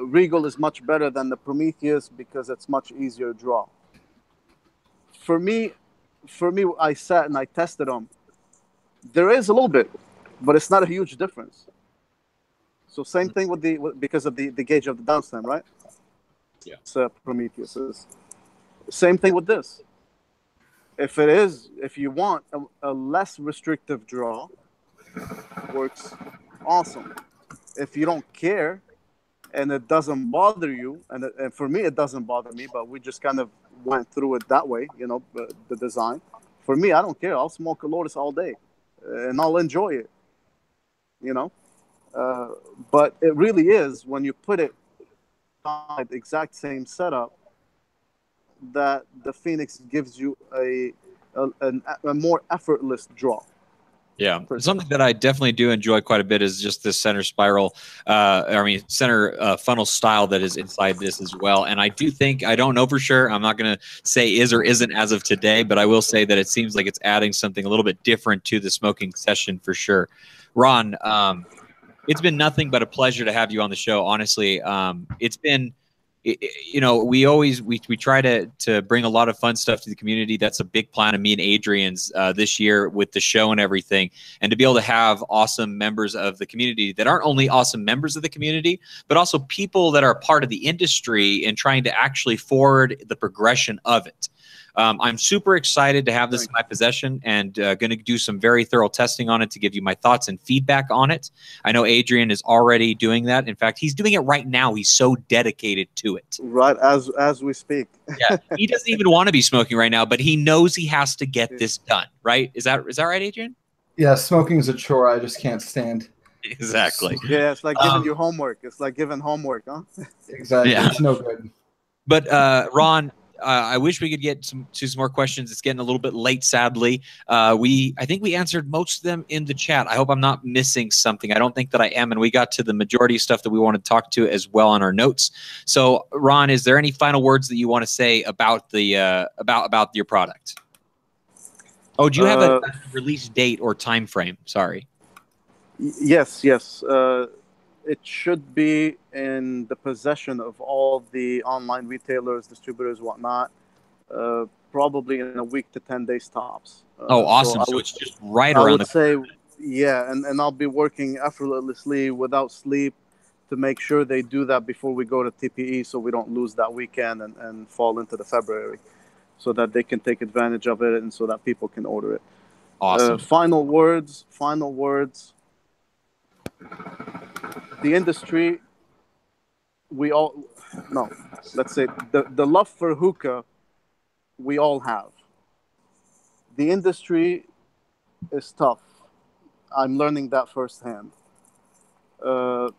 Regal is much better than the Prometheus because it's much easier draw. For me, I sat and I tested them. There is a little bit, but it's not a huge difference. So same thing with because of the gauge of the downstem, right? Yeah. Prometheus is. Same thing with this. If you want a less restrictive draw, works awesome. If you don't care and it doesn't bother you, and for me it doesn't bother me, but we just kind of went through it that way, the design. For me, I don't care. I'll smoke a Lotus all day, and I'll enjoy it, you know. But it really is when you put it inside exact same setup that the Phoenix gives you a more effortless draw. Yeah, something that I definitely do enjoy quite a bit is just this center spiral, center funnel style that is inside this as well. And I do think, I don't know for sure, I'm not going to say is or isn't as of today, but I will say that it seems like it's adding something a little bit different to the smoking session for sure. Ron, it's been nothing but a pleasure to have you on the show. Honestly, it's been, you know, we try to bring a lot of fun stuff to the community. That's a big plan of me and Adrian's this year with the show and everything. And to be able to have awesome members of the community that aren't only awesome members of the community, but also people that are part of the industry and trying to actually forward the progression of it. I'm super excited to have this in my possession and going to do some very thorough testing on it to give you my thoughts and feedback on it. I know Adrian is already doing that. In fact, he's doing it right now. He's so dedicated to it. Right, as we speak. Yeah, he doesn't even want to be smoking right now, but he knows he has to get this done. Right? Is that right, Adrian? Yeah, smoking is a chore I just can't stand. Exactly. Yeah, it's like giving you homework. It's like giving homework, huh? Exactly. Yeah. It's no good. But Ron, I wish we could get to some more questions. It's getting a little bit late, sadly. I think we answered most of them in the chat. I hope I'm not missing something. I don't think that I am, and we got to the majority of stuff that we want to talk to as well on our notes. So, Ron, is there any final words that you want to say about the about your product? Oh, do you have a release date or time frame? Sorry. Yes. It should be in the possession of all the online retailers, distributors, whatnot, probably in a week to 10 days tops. Awesome. So it's just right around I would say, yeah, and I'll be working effortlessly without sleep to make sure they do that before we go to TPE so we don't lose that weekend and fall into the February so that they can take advantage of it and so that people can order it. Awesome. Final words. The industry, let's say the love for hookah, we all have. The industry is tough. I'm learning that firsthand. The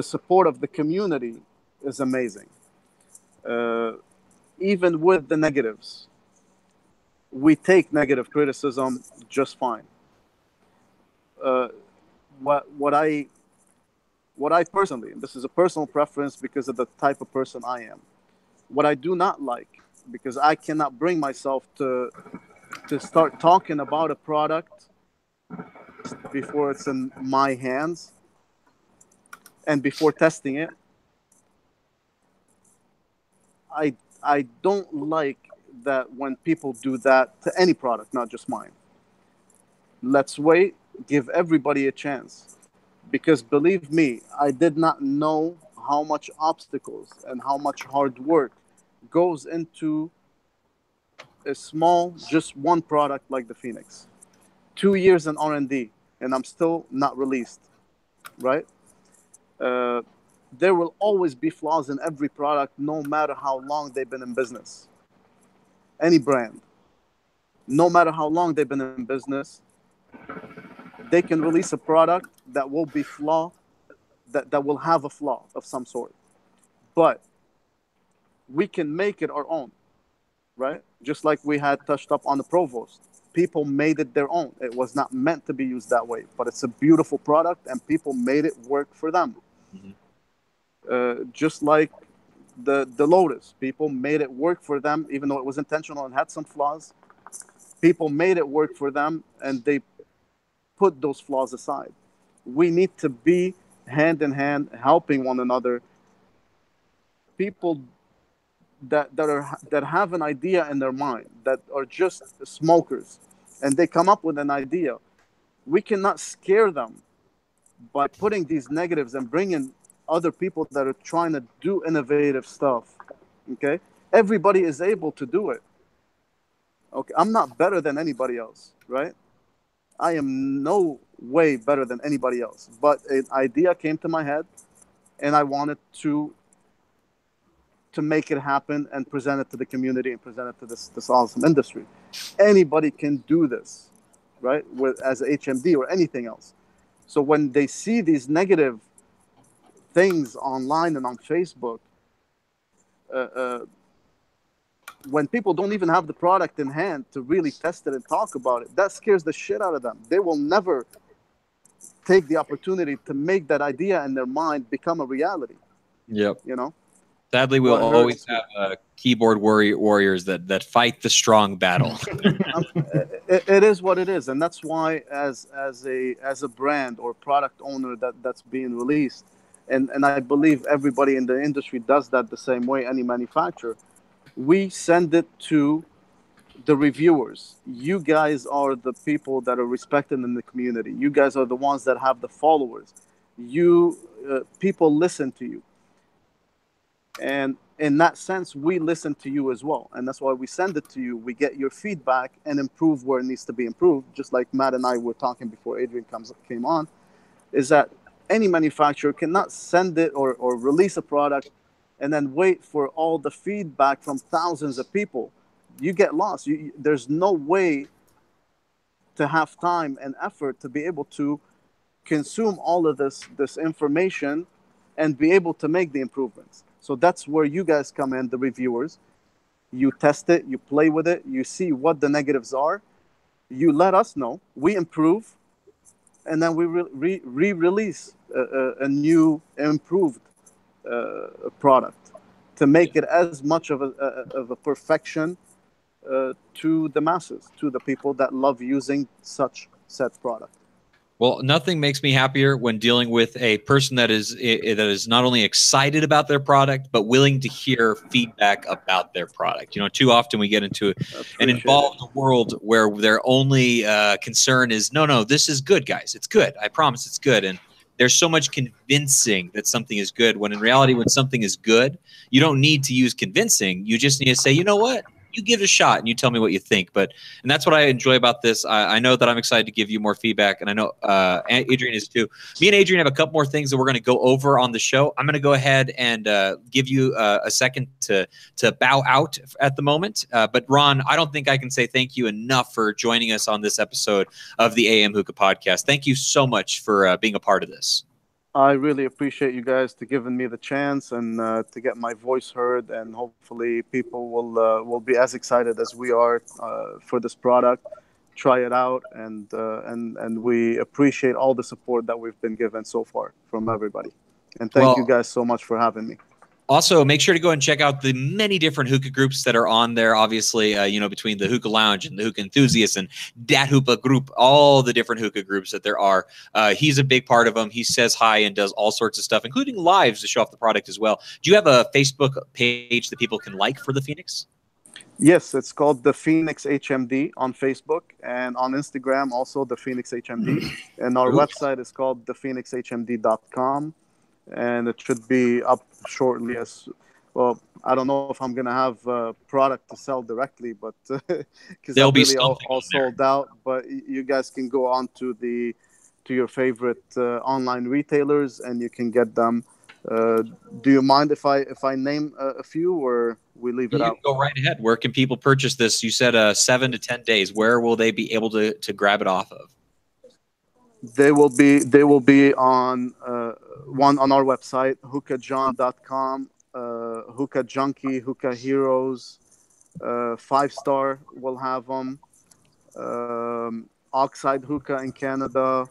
support of the community is amazing. Even with the negatives, we take negative criticism just fine. What I personally, and this is a personal preference because of the type of person I am, what I do not like, because I cannot bring myself to start talking about a product before it's in my hands and before testing it. I don't like that when people do that to any product, not just mine. Let's wait, give everybody a chance. Because believe me, I did not know how much obstacles and how much hard work goes into a small, just one product like the Phoenix. 2 years in R&D, and I'm still not released, right? There will always be flaws in every product, no matter how long they've been in business. Any brand, no matter how long they've been in business, they can release a product that will be that will have a flaw of some sort. But we can make it our own, right? Just like we had touched up on the Provost. People made it their own. It was not meant to be used that way, but it's a beautiful product and people made it work for them. Mm-hmm. Just like the Lotus. People made it work for them, even though it was intentional and had some flaws. People made it work for them and they put those flaws aside. We need to be hand in hand, helping one another. People that have an idea in their mind, that are just smokers, and they come up with an idea. We cannot scare them by putting these negatives and bringing other people that are trying to do innovative stuff. Okay, everybody is able to do it. Okay, I'm not better than anybody else, right? I am no way better than anybody else. But an idea came to my head, and I wanted to make it happen and present it to the community and present it to this awesome industry. Anybody can do this, right? As a HMD or anything else. So when they see these negative things online and on Facebook, when people don't even have the product in hand to really test it and talk about it, that scares the shit out of them. They will never take the opportunity to make that idea in their mind become a reality. Yep. You know, Sadly, we'll always have keyboard warriors that fight the strong battle. It is what it is, and that's why as a brand or product owner that's being released, and I believe everybody in the industry does that the same way. Any manufacturer, we send it to the reviewers. You guys are the people that are respected in the community. You guys are the ones that have the followers. People listen to you, and in that sense, we listen to you as well, and that's why we send it to you. We get your feedback and improve where it needs to be improved. Just like Matt and I were talking before Adrian came on, is that any manufacturer cannot send it or release a product and then wait for all the feedback from thousands of people. You get lost. There's no way to have time and effort to be able to consume all of this information and be able to make the improvements. So that's where you guys come in, the reviewers. You test it, you play with it, you see what the negatives are, you let us know, we improve, and then we re-release a new improved product to make it as much of a perfection to the masses, to the people that love using such said product. Well, nothing makes me happier when dealing with a person that is not only excited about their product, but willing to hear feedback about their product. You know, too often we get into an involved world where their only concern is, no, this is good, guys. It's good. I promise it's good. And there's so much convincing that something is good, when in reality, when something is good, you don't need to use convincing. You just need to say, you know what? You give it a shot and you tell me what you think. And that's what I enjoy about this. I know that I'm excited to give you more feedback, and I know Adrian is too. Me and Adrian have a couple more things that we're going to go over on the show. I'm going to go ahead and give you a second to bow out at the moment. But Ron, I don't think I can say thank you enough for joining us on this episode of the AM Hookah podcast. Thank you so much for being a part of this. I really appreciate you guys to giving me the chance and to get my voice heard, and hopefully people will be as excited as we are for this product. Try it out, and we appreciate all the support that we've been given so far from everybody. And thank you guys so much for having me. Also, make sure to go and check out the many different hookah groups that are on there. Obviously, between the Hookah Lounge and the Hookah Enthusiasts and Dat Hoopah group, all the different hookah groups that there are. He's a big part of them. He says hi and does all sorts of stuff, including lives to show off the product as well. Do you have a Facebook page that people can like for the Phoenix? Yes, it's called the Phoenix HMD on Facebook, and on Instagram also the Phoenix HMD. And our website is called thephoenixhmd.com. And it should be up shortly as well. I don't know if I'm going to have a product to sell directly, but because they'll be all sold out. But you guys can go on to your favorite online retailers and you can get them. Do you mind if I name a few, or we leave it out? Go right ahead. Where can people purchase this? You said 7 to 10 days. Where will they be able to grab it off of? They will be on one on our website, hookahjohn.com, Hookah Junkie, Hookah Heroes, 5-Star will have them, Oxide Hookah in Canada.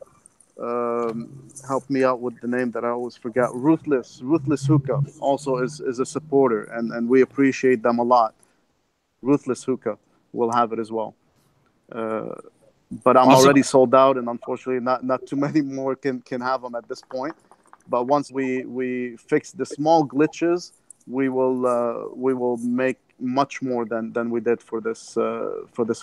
Help me out with the name that I always forget. Ruthless Hookah also is a supporter, and we appreciate them a lot. Ruthless Hookah will have it as well. But I'm already sold out, and unfortunately, not too many more can have them at this point. But once we fix the small glitches, we will make much more than we did for this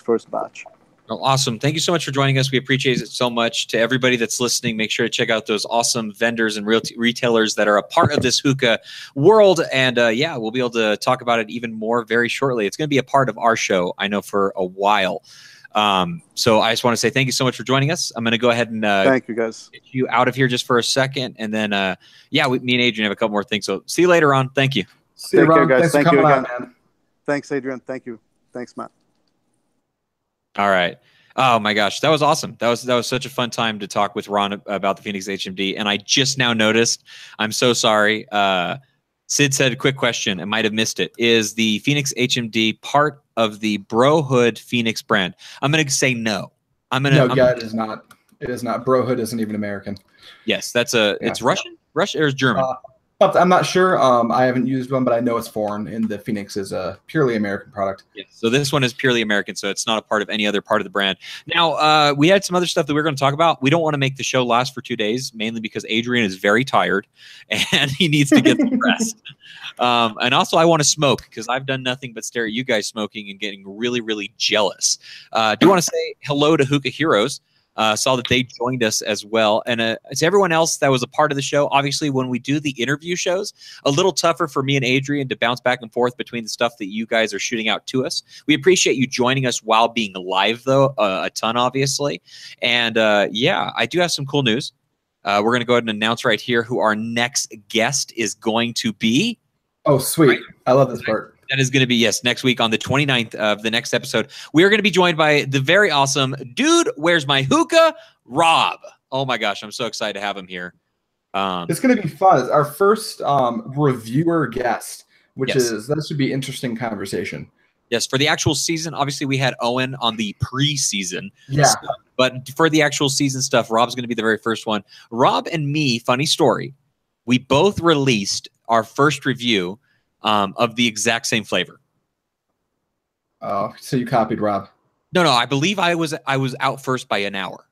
first batch. Well, awesome. Thank you so much for joining us. We appreciate it so much. To everybody that's listening, make sure to check out those awesome vendors and retailers that are a part of this hookah world. And we'll be able to talk about it even more very shortly. It's going to be a part of our show, I know, for a while. So I just want to say thank you so much for joining us. I'm going to go ahead and thank you guys. Get you out of here just for a second. And then, me and Adrian have a couple more things. So see you later on. Thank you. See you, Ron. Guys. Thank you again. Man. Thanks, Adrian. Thank you. Thanks, Matt. All right. Oh my gosh, that was awesome. That was such a fun time to talk with Ron about the Phoenix HMD. And I just now noticed, I'm so sorry. Sid said, quick question. I might have missed it. Is the Phoenix HMD part of the Brohood Phoenix brand? I'm going to say no. No, it is not. It is not. Brohood isn't even American. Yes, it's Russian? Russian or German? I'm not sure. I haven't used one, but I know it's foreign, and the Phoenix is a purely American product. Yes, so this one is purely American, so it's not a part of any other part of the brand. Now, we had some other stuff that we were going to talk about. We don't want to make the show last for 2 days, mainly because Adrian is very tired, and he needs to get some rest. And also, I want to smoke, because I've done nothing but stare at you guys smoking and getting really, really jealous. Do want to say hello to Hookah Heroes. Saw that they joined us as well. And to everyone else that was a part of the show, obviously when we do the interview shows, a little tougher for me and Adrian to bounce back and forth between the stuff that you guys are shooting out to us. We appreciate you joining us while being live, though, a ton, obviously. And yeah, I do have some cool news. We're going to go ahead and announce right here who our next guest is going to be. Oh, sweet. Right? I love this part. That is going to be, yes, next week on the 29th of the next episode. We are going to be joined by the very awesome Dude, Where's My Hookah? Rob. Oh, my gosh. I'm so excited to have him here. It's going to be fun. It's our first reviewer guest, which that should be interesting conversation. Yes, for the actual season, obviously we had Owen on the preseason. Yeah. Stuff, but for the actual season stuff, Rob's going to be the very first one. Rob and me, funny story, we both released our first review of the exact same flavor. Oh, so you copied Rob? No, I believe I was out first by an hour.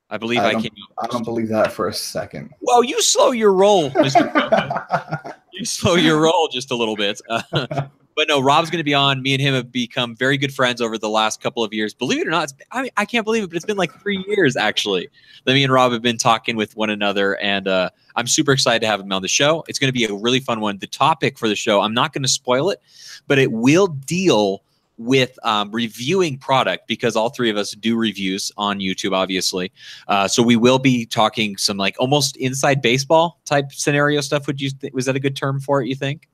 I believe I came out first. I don't believe that for a second. Well, you slow your roll, Mr. You slow your roll just a little bit. But no, Rob's going to be on. Me and him have become very good friends over the last couple of years. Believe it or not, I can't believe it, but it's been like 3 years, actually, that me and Rob have been talking with one another. And I'm super excited to have him on the show. It's going to be a really fun one. The topic for the show, I'm not going to spoil it, but it will deal with reviewing product, because all three of us do reviews on YouTube, obviously. So we will be talking some like almost inside baseball type scenario stuff. Was that a good term for it, you think?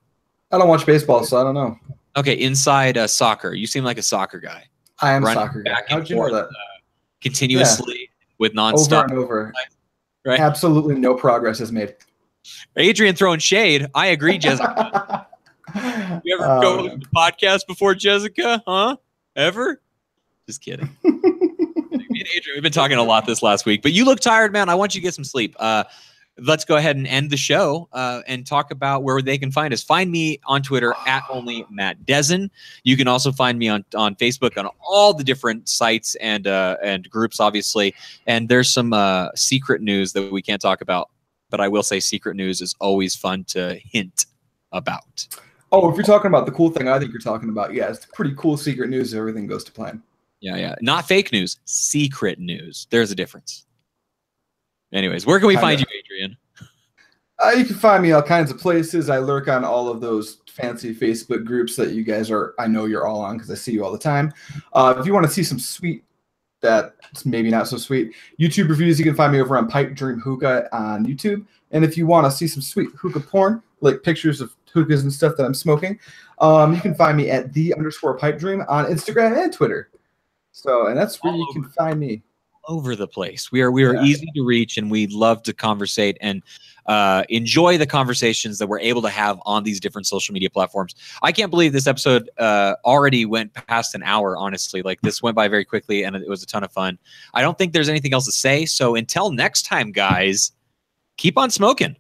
I don't watch baseball, so I don't know. Okay, inside soccer. You seem like a soccer guy. I am a soccer guy. How'd you know that? Continuously with nonstop. Over and over. Right? Absolutely no progress is made. Adrian throwing shade. I agree, Jessica. You ever go to the podcast before, Jessica? Huh? Ever? Just kidding. Me and Adrian, we've been talking a lot this last week, but you look tired, man. I want you to get some sleep. Let's go ahead and end the show and talk about where they can find us. Find me on Twitter at @onlymattdezen. You can also find me on Facebook on all the different sites and groups, obviously. And there's some secret news that we can't talk about, but I will say secret news is always fun to hint about. Oh, if you're talking about the cool thing I think you're talking about, yeah, it's pretty cool secret news if everything goes to plan. Yeah. Not fake news, secret news. There's a difference. Anyways, where can we find you, Adrian? You can find me all kinds of places. I lurk on all of those fancy Facebook groups that you guys are, I know you're all on because I see you all the time. If you want to see some sweet, that's maybe not so sweet, YouTube reviews, you can find me over on Pipe Dream Hookah on YouTube. And if you want to see some sweet hookah porn, like pictures of hookahs and stuff that I'm smoking, you can find me at @the_Pipe Dream on Instagram and Twitter. So, and that's where you can find me. Over the place. We are easy to reach, and we love to conversate and enjoy the conversations that we're able to have on these different social media platforms. I can't believe this episode already went past an hour, honestly. Like, this went by very quickly, and it was a ton of fun. I don't think there's anything else to say. So until next time, guys, keep on smoking.